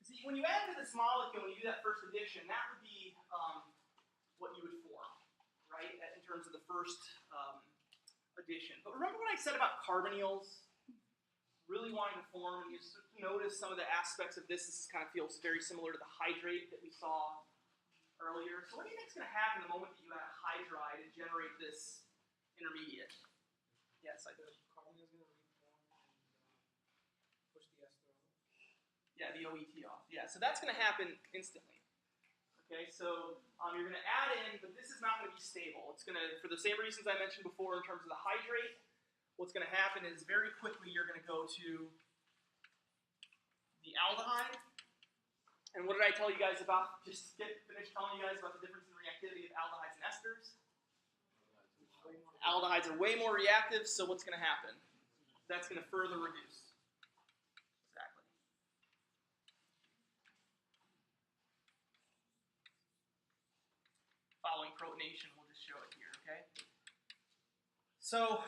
See, when you add to this molecule, when you do that first addition, that would be what you would form, right, in terms of the first addition. But remember what I said about carbonyls really wanting to form, and you notice some of the aspects of this. This kind of feels very similar to the hydrate that we saw earlier. So what do you think is going to happen the moment that you add a hydride and generate this intermediate? Yes, I do. Carbonyl is going to reform and push the ester out. Yeah, the OET off. Yeah, so that's going to happen instantly. Okay, so you're going to add in, but this is not going to be stable. It's going to, for the same reasons I mentioned before in terms of the hydrate, what's going to happen is very quickly you're going to go to the aldehyde. And what did I tell you guys about, just to finish telling you guys about the difference in reactivity of aldehydes and esters? Aldehydes are way more reactive, so what's going to happen? That's going to further reduce. Exactly. Following protonation, we'll just show it here, okay? So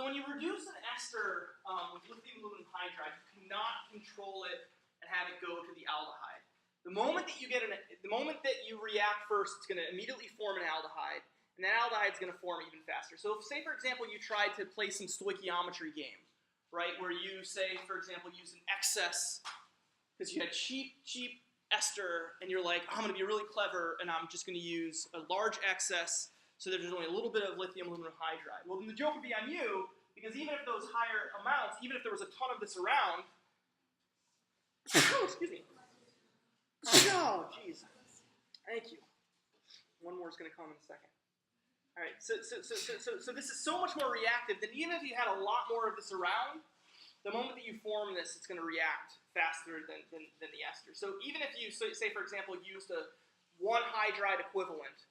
when you reduce an ester with lithium aluminum hydride, you cannot control it and have it go to the aldehyde. The moment that you react first, it's going to immediately form an aldehyde, and that aldehyde is going to form even faster. So if, say, for example, you tried to play some stoichiometry game, right? Where you say, for example, use an excess because you had cheap ester, and you're like, I'm going to be really clever, and I'm just going to use a large excess so that there's only a little bit of lithium aluminum hydride. Well, then the joke would be on you, because even if those higher amounts, even if there was a ton of this around, oh, excuse me. Oh, jeez. Thank you. One more is going to come in a second. All right, so this is so much more reactive that even if you had a lot more of this around, the moment that you form this, it's going to react faster than the ester. So even if you, say for example, used a 1 hydride equivalent,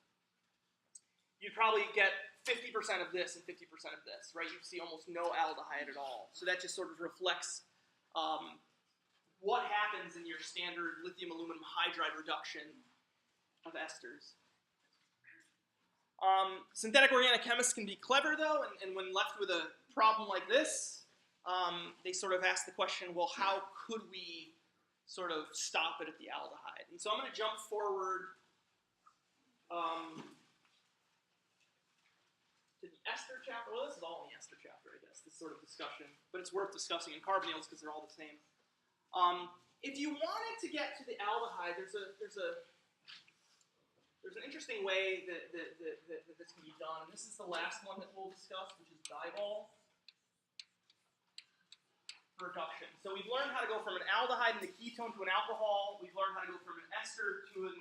you'd probably get 50% of this and 50% of this, right? You'd see almost no aldehyde at all. So that just sort of reflects what happens in your standard lithium aluminum hydride reduction of esters. Synthetic organic chemists can be clever, though, and when left with a problem like this, they sort of ask the question, well, how could we sort of stop it at the aldehyde? And so I'm going to jump forward to the ester chapter. Well, this is all in the ester chapter, I guess, this sort of discussion. But it's worth discussing in carbonyls because they're all the same. If you wanted to get to the aldehyde, there's an interesting way that this can be done. And this is the last one that we'll discuss, which is Dibol reduction. So we've learned how to go from an aldehyde and a ketone to an alcohol. We've learned how to go from an ester to an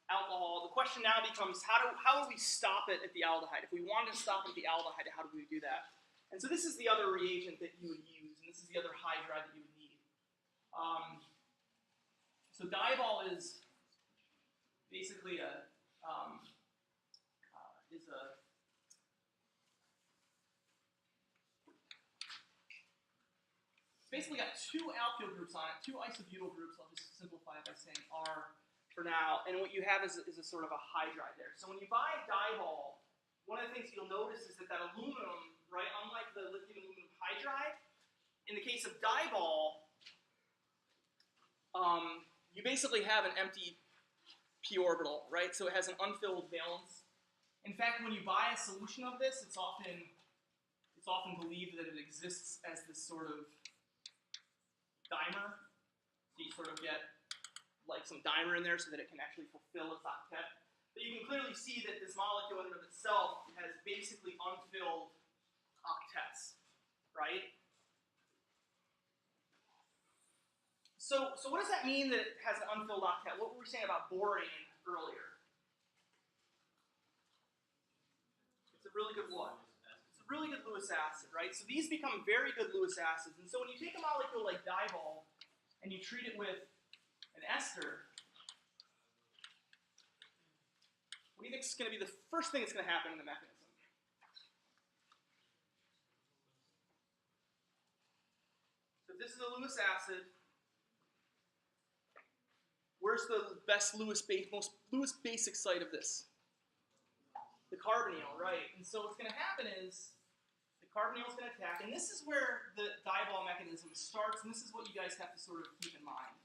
alcohol. The question now becomes, how do we stop it at the aldehyde? If we wanted to stop it at the aldehyde, how do we do that? And so this is the other reagent that you would use, and this is the other hydride that you would need. So Dibol is basically basically got 2 alkyl groups on it, 2 isobutyl groups. I'll just simplify it by saying R for now. And what you have is a sort of a hydride there. So when you buy Dibol, one of the things you'll notice is that aluminum, right, unlike the lithium aluminum hydride, in the case of Dibol, you basically have an empty p orbital, right? So it has an unfilled valence. In fact, when you buy a solution of this, it's often believed that it exists as this sort of dimer. So you sort of get like some dimer in there so that it can actually fulfill its octet. But you can clearly see that this molecule in and of itself has basically unfilled octets, right? So what does that mean that it has an unfilled octet? What were we saying about borane earlier? It's a really good one. It's a really good Lewis acid, right? So these become very good Lewis acids. And so when you take a molecule like Dibol and you treat it with an ester, what do you think is going to be the first thing that's going to happen in the mechanism? So if this is a Lewis acid, where's the best most Lewis basic site of this? The carbonyl, right? And so what's going to happen is the carbonyl is going to attack, and this is where the Dibol mechanism starts, and this is what you guys have to sort of keep in mind.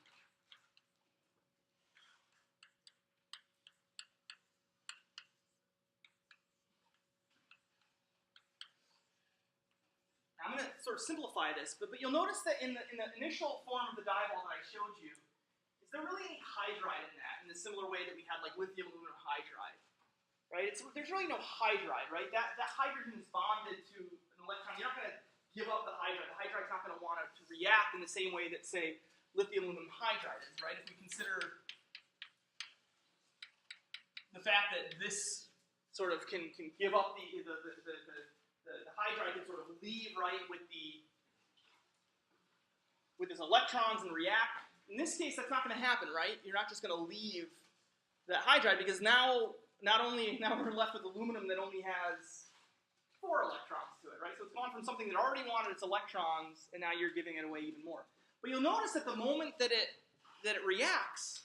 I'm going to sort of simplify this, but you'll notice that in the initial form of the Dibol that I showed you, is there really any hydride in that, in the similar way that we had like lithium aluminum hydride? Right? There's really no hydride, right? That hydrogen is bonded to an electron. You're not going to give up the hydride. The hydride's not going to want to react in the same way that, say, lithium aluminum hydride is, right? If we consider the fact that this sort of can give up the hydride can sort of leave, right, with its electrons and react. In this case, that's not going to happen, right? You're not just going to leave that hydride, because now we're left with aluminum that only has 4 electrons to it, right? So it's gone from something that already wanted its electrons, and now you're giving it away even more. But you'll notice that the moment that it reacts,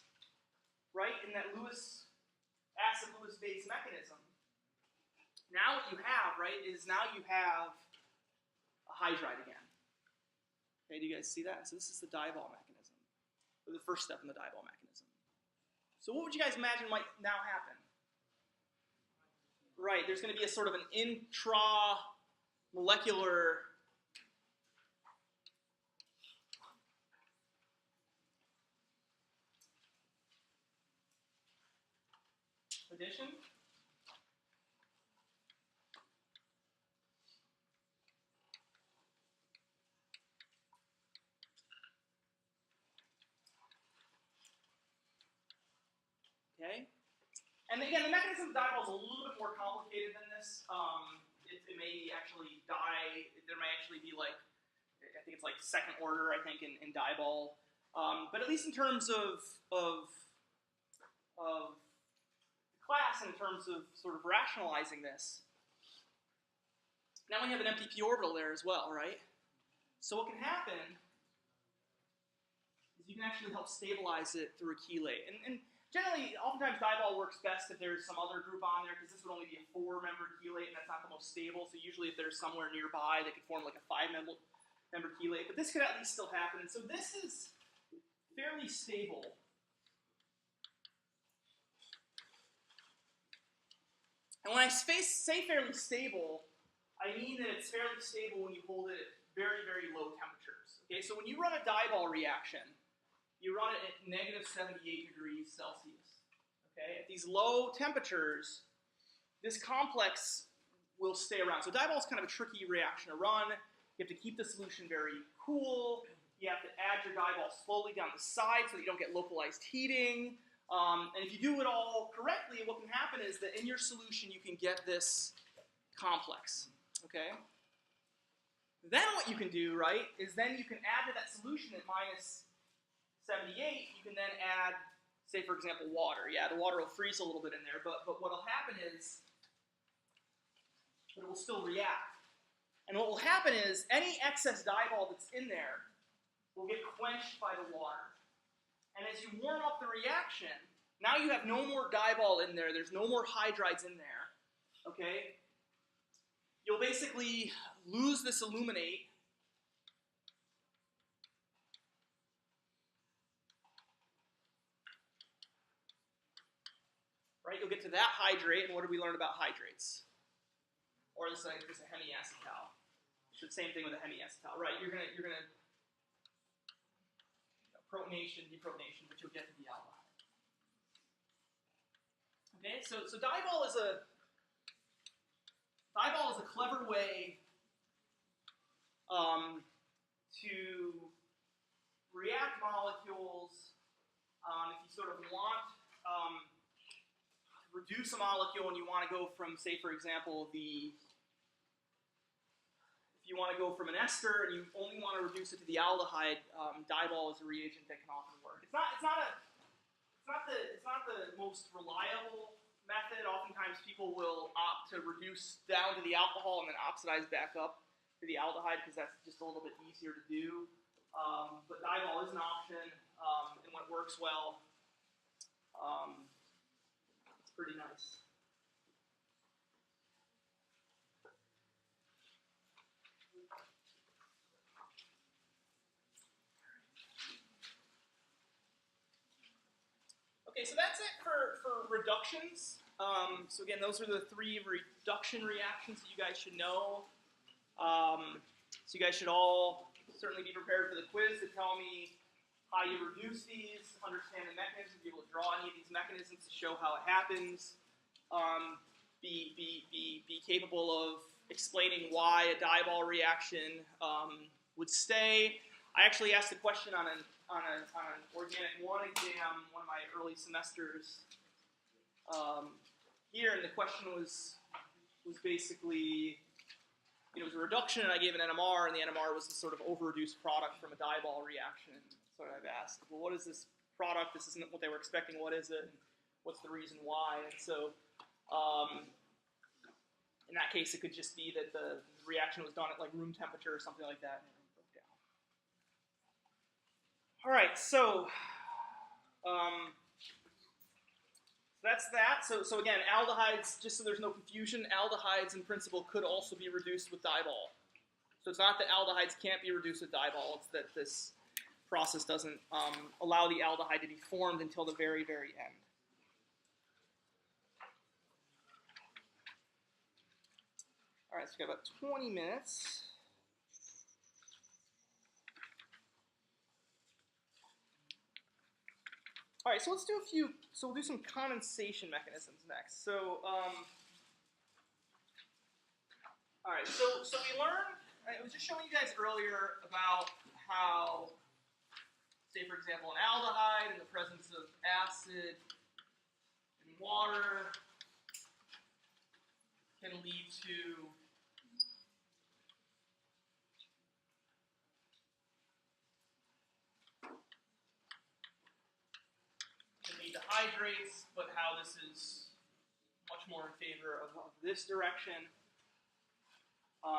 right, in that acid-Lewis base mechanism, now what you have, right, is now you have a hydride again. Okay, do you guys see that? So this is the Dibol mechanism, or the first step in the Dibol mechanism. So what would you guys imagine might now happen? Right, there's going to be a sort of an intramolecular addition. Okay. And again, the mechanism of diball is a little bit more complicated than this. It may actually die. There may actually be like, I think it's like second order, I think, in diball. But at least in terms of class and in terms of sort of rationalizing this, now we have an empty p orbital there as well, right? So what can happen is you can actually help stabilize it through a chelate. And generally, oftentimes diball works best if there's some other group on there, because this would only be a 4-member chelate, and that's not the most stable. So usually if there's somewhere nearby that could form like a 5-member chelate, but this could at least still happen. And so this is fairly stable. And when I say fairly stable, I mean that it's fairly stable when you hold it at very, very low temperatures. Okay, so when you run a diball reaction, you run it at negative 78 degrees Celsius. Okay, at these low temperatures, this complex will stay around. So diball is kind of a tricky reaction to run. You have to keep the solution very cool. You have to add your diball slowly down the side so that you don't get localized heating. And if you do it all correctly, what can happen is that in your solution you can get this complex. Okay? Then what you can do, right, is then you can add to that solution at minus 78, you can then add, say for example, water. Yeah, the water will freeze a little bit in there, but what will happen is that it will still react. And what will happen is any excess diball that's in there will get quenched by the water. And as you warm up the reaction, now you have no more diball in there, there's no more hydrides in there, okay? You'll basically lose this aluminate. Right, you'll get to that hydrate, and what did we learn about hydrates? Or this is a hemiacetal. It's the same thing with a hemiacetal, right? You're gonna protonation, deprotonation, but you'll get to the aldehyde. Okay, so diball is a clever way to react molecules. If you sort of want to reduce a molecule and you want to go from, say, for example, if you want to go from an ester and you only want to reduce it to the aldehyde, diball is a reagent that can often work. It's not the most reliable method. Oftentimes people will opt to reduce down to the alcohol and then oxidize back up to the aldehyde because that's just a little bit easier to do. But diball is an option, and when it works well, it's pretty nice. Okay, so that's it for reductions. So again, those are the 3 reduction reactions that you guys should know. So you guys should all certainly be prepared for the quiz to tell me how you reduce these, understand the mechanism, be able to draw any of these mechanisms to show how it happens, be capable of explaining why a diball reaction would stay. I actually asked a question on an Organic 1 exam, one of my early semesters here, and the question was basically, it was a reduction, and I gave an NMR, and the NMR was a sort of over-reduced product from a diball reaction. So I've asked, well, what is this product? This isn't what they were expecting. What is it? And what's the reason why? And so in that case, it could just be that the reaction was done at like room temperature or something like that. All right, so that's that. So again, aldehydes, just so there's no confusion, aldehydes in principle could also be reduced with diball. So it's not that aldehydes can't be reduced with diball, it's that this process doesn't allow the aldehyde to be formed until the very, very end. All right, so we've got about 20 minutes. All right, so let's do a few. So we'll do some condensation mechanisms next. So, all right. So we learned. I was just showing you guys earlier about how, say for example, an aldehyde in the presence of acid and water can lead to hydrates, but how this is much more in favor of this direction.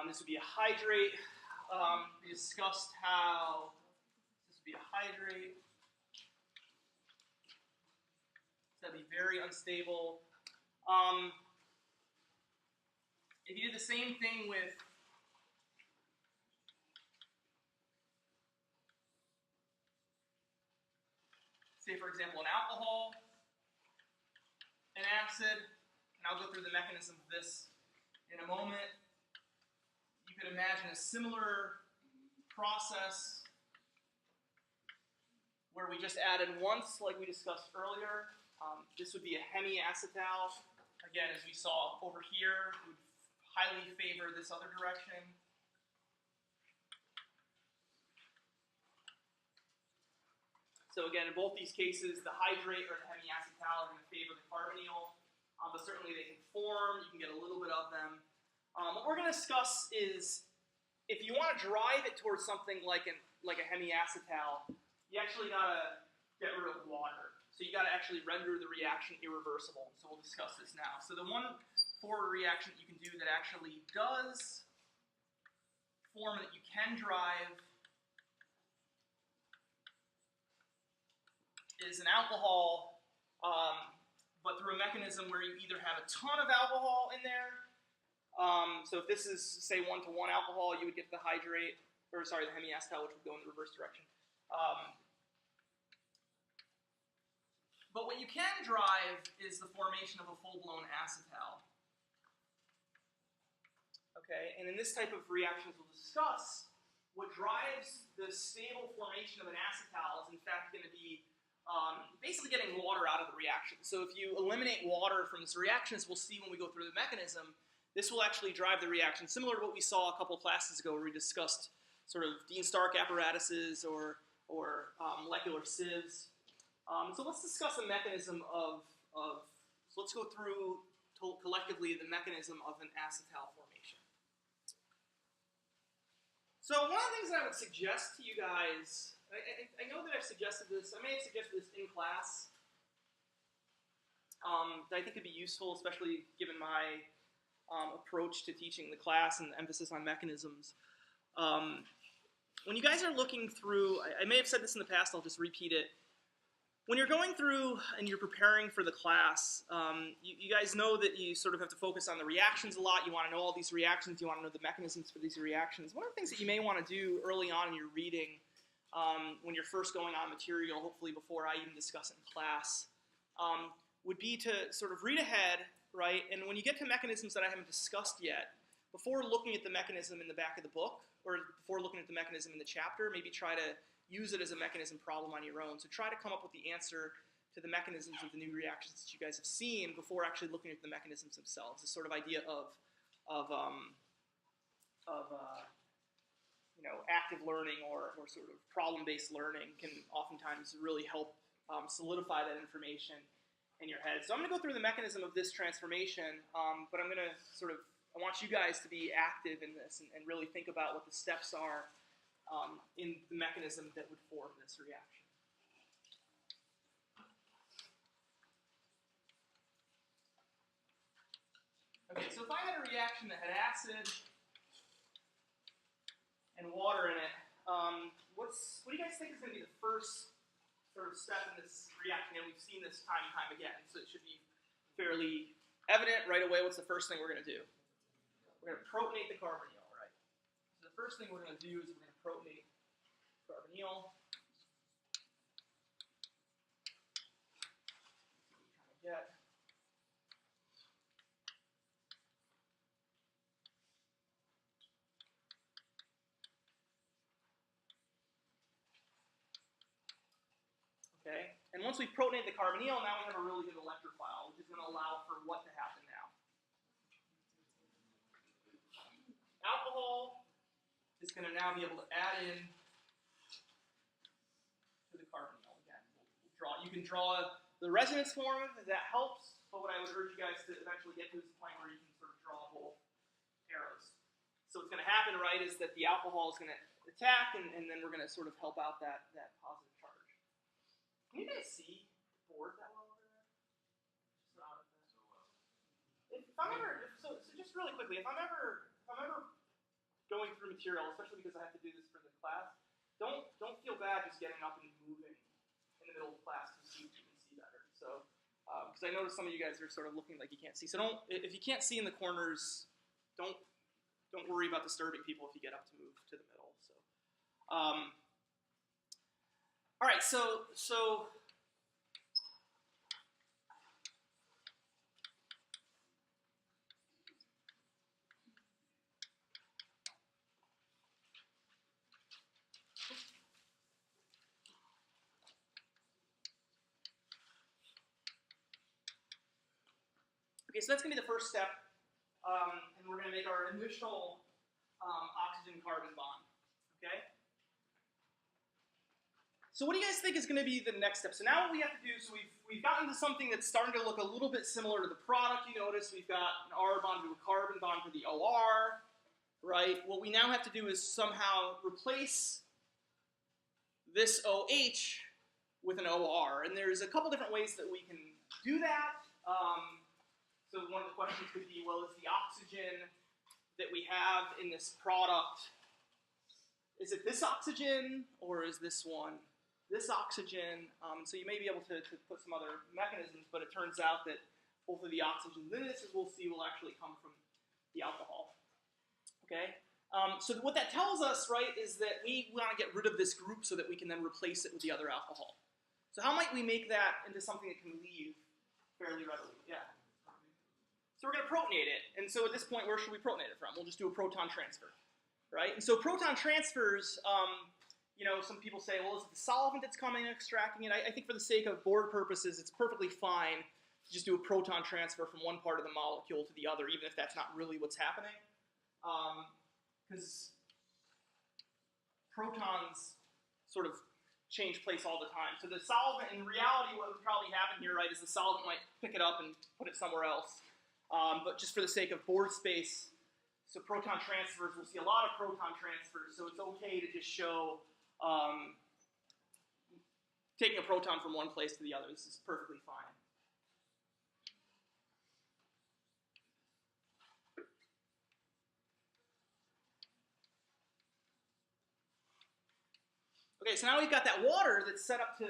This would be a hydrate. We discussed how this would be a hydrate. So that'd be very unstable. If you did the same thing with say, for example, an alcohol, an acid, and I'll go through the mechanism of this in a moment. You could imagine a similar process where we just added once, like we discussed earlier. This would be a hemiacetal. Again, as we saw over here, it would highly favor this other direction. So again, in both these cases, the hydrate or the hemiacetal are going to favor the carbonyl, but certainly they can form. You can get a little bit of them. What we're going to discuss is if you want to drive it towards something like a hemiacetal, you actually got to get rid of water. So you got to actually render the reaction irreversible. So we'll discuss this now. So the one forward reaction that you can do that actually does form that you can drive is an alcohol, but through a mechanism where you either have a ton of alcohol in there. So if this is, say, 1-to-1 alcohol, you would get the hydrate, or sorry, the hemiacetal, which would go in the reverse direction. But what you can drive is the formation of a full-blown acetal. Okay, and in this type of reactions we'll discuss, what drives the stable formation of an acetal is in fact going to be basically getting water out of the reaction. So if you eliminate water from this reaction, as we'll see when we go through the mechanism, this will actually drive the reaction, similar to what we saw a couple classes ago where we discussed sort of Dean-Stark apparatuses or molecular sieves. So let's discuss the mechanism so let's go through collectively the mechanism of an acetal formation. So one of the things that I would suggest to you guys, I know that I've suggested this, I may have suggested this in class, that I think could be useful, especially given my approach to teaching the class and the emphasis on mechanisms. When you guys are looking through, I may have said this in the past, I'll just repeat it. When you're going through and you're preparing for the class, you guys know that you sort of have to focus on the reactions a lot. You want to know all these reactions. You want to know the mechanisms for these reactions. One of the things that you may want to do early on in your reading, when you're first going on material, hopefully before I even discuss it in class, would be to sort of read ahead, right? And when you get to mechanisms that I haven't discussed yet, before looking at the mechanism in the back of the book, or before looking at the mechanism in the chapter, maybe try to use it as a mechanism problem on your own. So try to come up with the answer to the mechanisms of the new reactions that you guys have seen before actually looking at the mechanisms themselves. This sort of idea of active learning or sort of problem-based learning can oftentimes really help solidify that information in your head. So I'm going to go through the mechanism of this transformation, but I'm going to I want you guys to be active in this and really think about what the steps are in the mechanism that would form this reaction. Okay, so if I had a reaction that had acid and water in it, what do you guys think is going to be the first sort of step in this reaction? And we've seen this time and time again, so it should be fairly evident right away. What's the first thing we're going to do? We're going to protonate the carbonyl, right? So the first thing we're going to do is we're going to protonate carbonyl. Okay, and And once we've protonated the carbonyl, now we have a really good electrophile, which is going to allow for what to happen now. Alcohol is going to now be able to add in to the carbonyl again. You can draw the resonance form if that helps, but what I would urge you guys to eventually get to is a point where you can sort of draw both arrows. So what's going to happen, right, is that the alcohol is going to attack, and then we're going to sort of help out that positive charge. Can you guys see the board that well over there? Just out of that. If I'm ever, so just really quickly, if I'm ever going through material, especially because I have to do this for the class, don't feel bad just getting up and moving in the middle of class to see if you can see better. So, because I noticed some of you guys are sort of looking like you can't see. So if you can't see in the corners, don't worry about disturbing people if you get up to move to the middle. So, all right. So. Okay, so that's going to be the first step, and we're going to make our initial oxygen-carbon bond, okay? So what do you guys think is going to be the next step? So now what we have to do, so we've gotten to something that's starting to look a little bit similar to the product. You notice we've got an R bond to a carbon bond for the OR, right? What we now have to do is somehow replace this OH with an OR, and there's a couple different ways that we can do that. So one of the questions could be, well, is the oxygen that we have in this product, is it this oxygen, or is this one this oxygen? So you may be able to put some other mechanisms, but it turns out that both of the oxygens in this, as we'll see, will actually come from the alcohol. Okay? So what that tells us, right, is that we want to get rid of this group so that we can then replace it with the other alcohol. So how might we make that into something that can leave fairly readily? Yeah. So we're going to protonate it. And so at this point, where should we protonate it from? We'll just do a proton transfer, right? And so proton transfers, you know, some people say, well, is it the solvent that's coming and extracting it? I think for the sake of board purposes, it's perfectly fine to just do a proton transfer from one part of the molecule to the other, even if that's not really what's happening. Because protons sort of change place all the time. So the solvent, in reality, what would probably happen here, right, is the solvent might pick it up and put it somewhere else. But just for the sake of board space, so proton transfers, we'll see a lot of proton transfers, so it's okay to just show taking a proton from one place to the other. This is perfectly fine. Okay, so now we've got that water that's set up to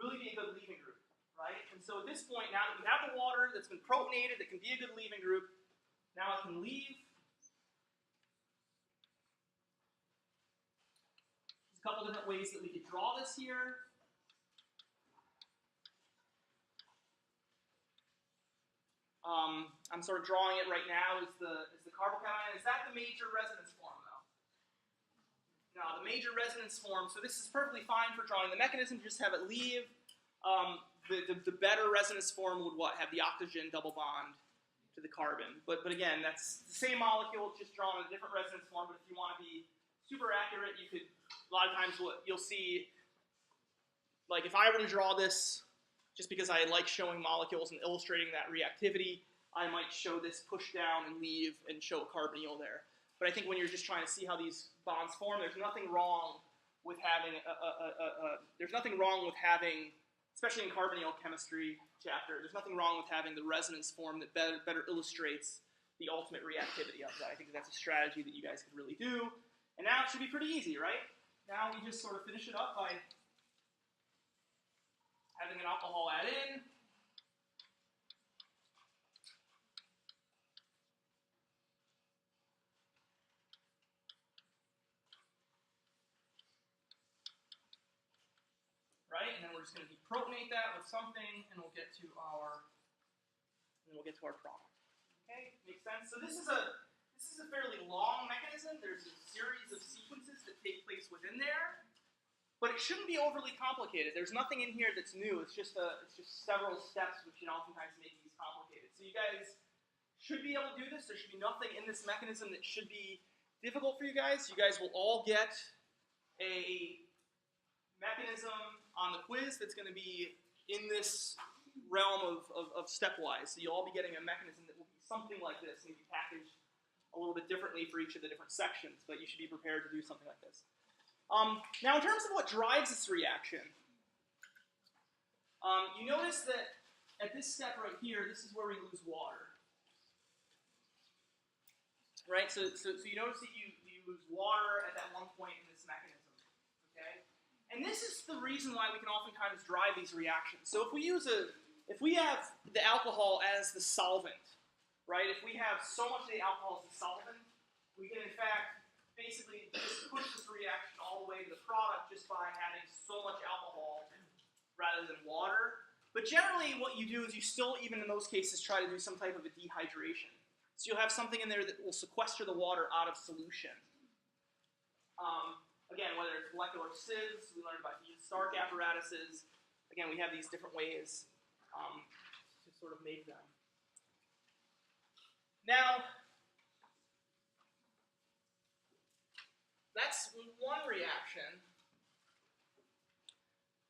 really be a good leaving group, right? And so at this point, now that we have the water that's been protonated, that can be a good leaving group, now it can leave. There's a couple different ways that we could draw this here. I'm sort of drawing it right now as the carbocation. Is that the major resonance form, though? No, the major resonance form. So this is perfectly fine for drawing the mechanism. Just have it leave. The better resonance form would what? Have the oxygen double bond to the carbon. But again, that's the same molecule, just drawn in a different resonance form. But if you want to be super accurate, you could. A lot of times, what you'll see, like if I were to draw this, just because I like showing molecules and illustrating that reactivity, I might show this push down and leave and show a carbonyl there. But I think when you're just trying to see how these bonds form, there's nothing wrong with having especially in carbonyl chemistry chapter, there's nothing wrong with having the resonance form that better illustrates the ultimate reactivity of that. I think that's a strategy that you guys could really do. And now it should be pretty easy, right? Now we just sort of finish it up by having an alcohol add in. Right, and then we're just going to deprotonate that with something, and we'll get to our product. Okay, makes sense. So this is a fairly long mechanism. There's a series of sequences that take place within there. But it shouldn't be overly complicated. There's nothing in here that's new. It's just several steps which can oftentimes make these complicated. So you guys should be able to do this. There should be nothing in this mechanism that should be difficult for you guys. You guys will all get a mechanism on the quiz that's going to be in this realm of stepwise. So you'll all be getting a mechanism that will be something like this, maybe packaged a little bit differently for each of the different sections, but you should be prepared to do something like this. Now, in terms of what drives this reaction, you notice that at this step right here, this is where we lose water. Right? So you notice that you lose water at that one point in this mechanism. Okay? And this is the reason why we can oftentimes drive these reactions. So if we have the alcohol as the solvent, right? If we have so much of the alcohol as the solvent, we can in fact basically just push this reaction all the way to the product just by having so much alcohol rather than water. But generally what you do is you still, even in those cases, try to do some type of a dehydration. So you'll have something in there that will sequester the water out of solution. Again, whether it's molecular sieves, we learned about Stark apparatuses. Again, we have these different ways to sort of make them. Now, that's one reaction.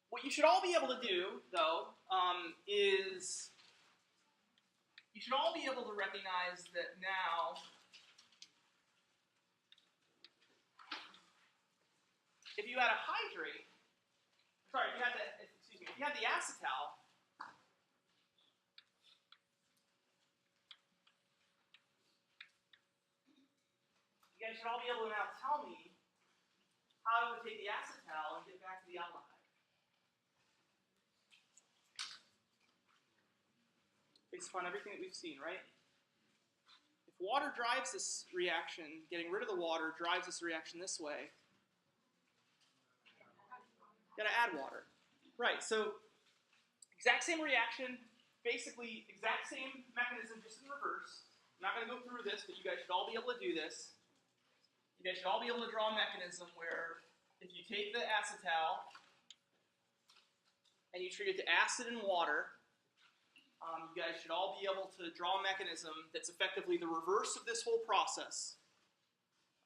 What you should all be able to do, though, is you should all be able to recognize that now, if you had a hydrate, sorry, if you had the acetal, you guys should all be able to now tell me how I would take the acetal and get back to the aldehyde. Based upon everything that we've seen, right? If water drives this reaction, getting rid of the water drives this reaction this way, got to add water. Right, so exact same reaction, basically exact same mechanism, just in reverse. I'm not going to go through this, but you guys should all be able to do this. You guys should all be able to draw a mechanism where if you take the acetal and you treat it to acid and water, you guys should all be able to draw a mechanism that's effectively the reverse of this whole process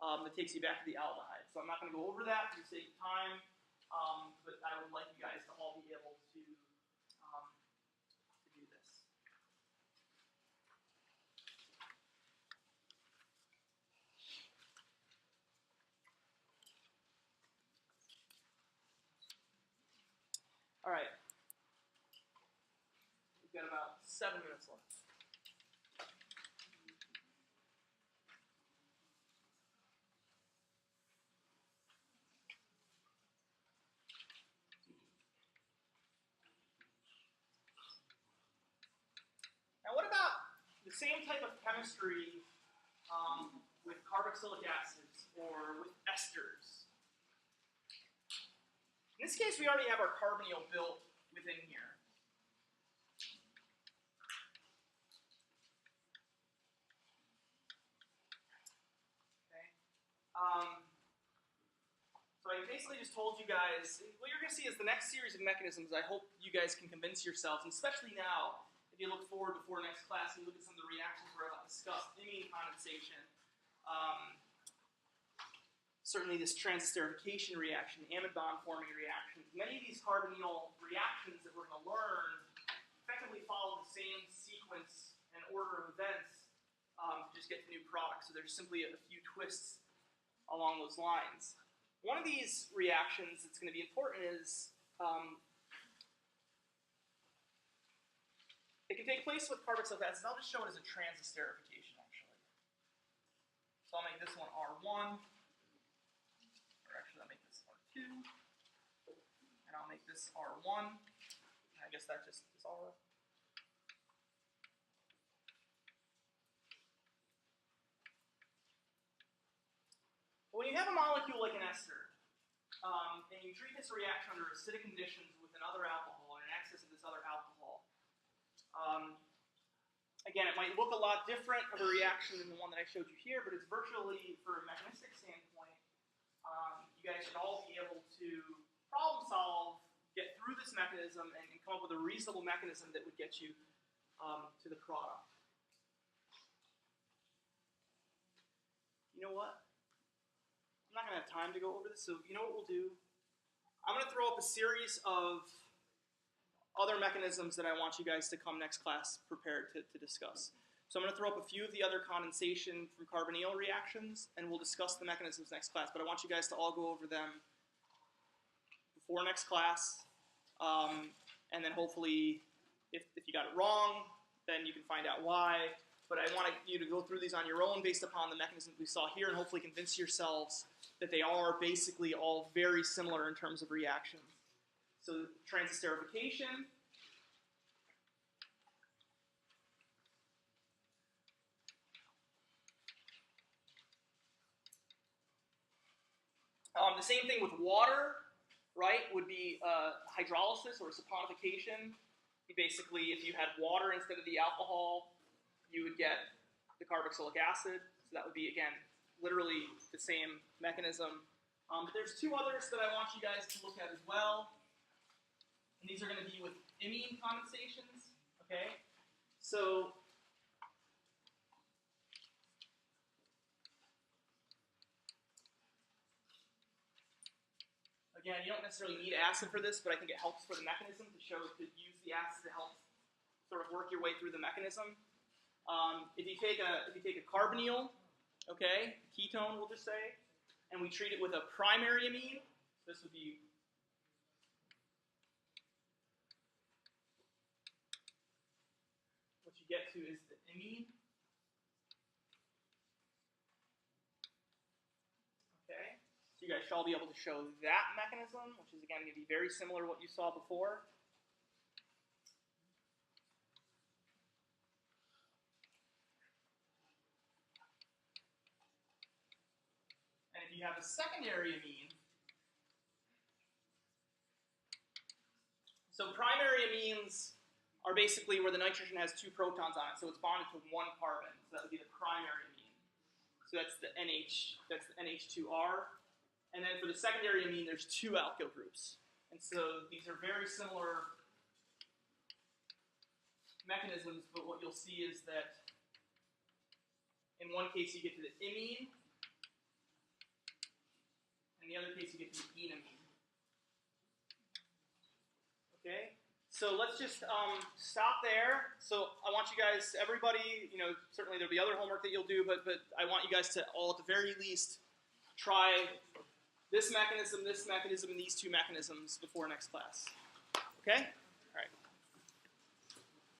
that takes you back to the aldehyde. So I'm not going to go over that for the sake of time. But I would like you guys to all be able to do this. All right. We've got about 7 minutes left. Now, what about the same type of chemistry with carboxylic acids or with esters? In this case, we already have our carbonyl built within here. Okay. So I basically just told you guys, what you're going to see is the next series of mechanisms I hope you guys can convince yourselves, and especially now, if you look forward before next class and look at some of the reactions we're about to discuss, imine condensation, certainly this transesterification reaction, amide bond forming reactions, many of these carbonyl reactions that we're going to learn effectively follow the same sequence and order of events to just get to new products. So there's simply a few twists along those lines. One of these reactions that's going to be important is it can take place with carboxylic acids. I'll just show it as a transesterification, actually. So I'll make this one R1, or actually I'll make this R2, and I'll make this R1. I guess that just is R. When you have a molecule like an ester, and you treat this reaction under acidic conditions with another alcohol, or in excess of this other alcohol, again, it might look a lot different of a reaction than the one that I showed you here, but it's virtually, for a mechanistic standpoint, you guys should all be able to problem solve, get through this mechanism, and come up with a reasonable mechanism that would get you to the product. You know what? I'm not going to have time to go over this, so you know what we'll do? I'm going to throw up a series of other mechanisms that I want you guys to come next class prepared to discuss. So I'm going to throw up a few of the other condensation from carbonyl reactions, and we'll discuss the mechanisms next class. But I want you guys to all go over them before next class, and then hopefully, if you got it wrong, then you can find out why. But I want you to go through these on your own based upon the mechanisms we saw here, and hopefully convince yourselves that they are basically all very similar in terms of reactions. So transesterification. The same thing with water, right, would be hydrolysis or saponification. Basically, if you had water instead of the alcohol, you would get the carboxylic acid. So that would be, again, literally the same mechanism. But there's two others that I want you guys to look at as well. And these are going to be with imine condensations, okay? So again, you don't necessarily need acid for this, but I think it helps for the mechanism to use the acid to help sort of work your way through the mechanism. If you take a carbonyl, okay, ketone we'll just say, and we treat it with a primary amine, this would be what you get to is the imine. Okay, so you guys should all be able to show that mechanism, which is again going to be very similar to what you saw before. And if you have a secondary amine, so primary amines are basically where the nitrogen has 2 protons on it, so it's bonded to 1 carbon. So that would be the primary amine. So that's the NH2R. And then for the secondary amine, there's 2 alkyl groups. And so these are very similar mechanisms, but what you'll see is that in one case you get to the imine, in the other case you get to the enamine. Okay? So let's just stop there. So I want you guys, everybody, certainly there'll be other homework that you'll do, but I want you guys to all, at the very least, try this mechanism, and these 2 mechanisms before next class. Okay?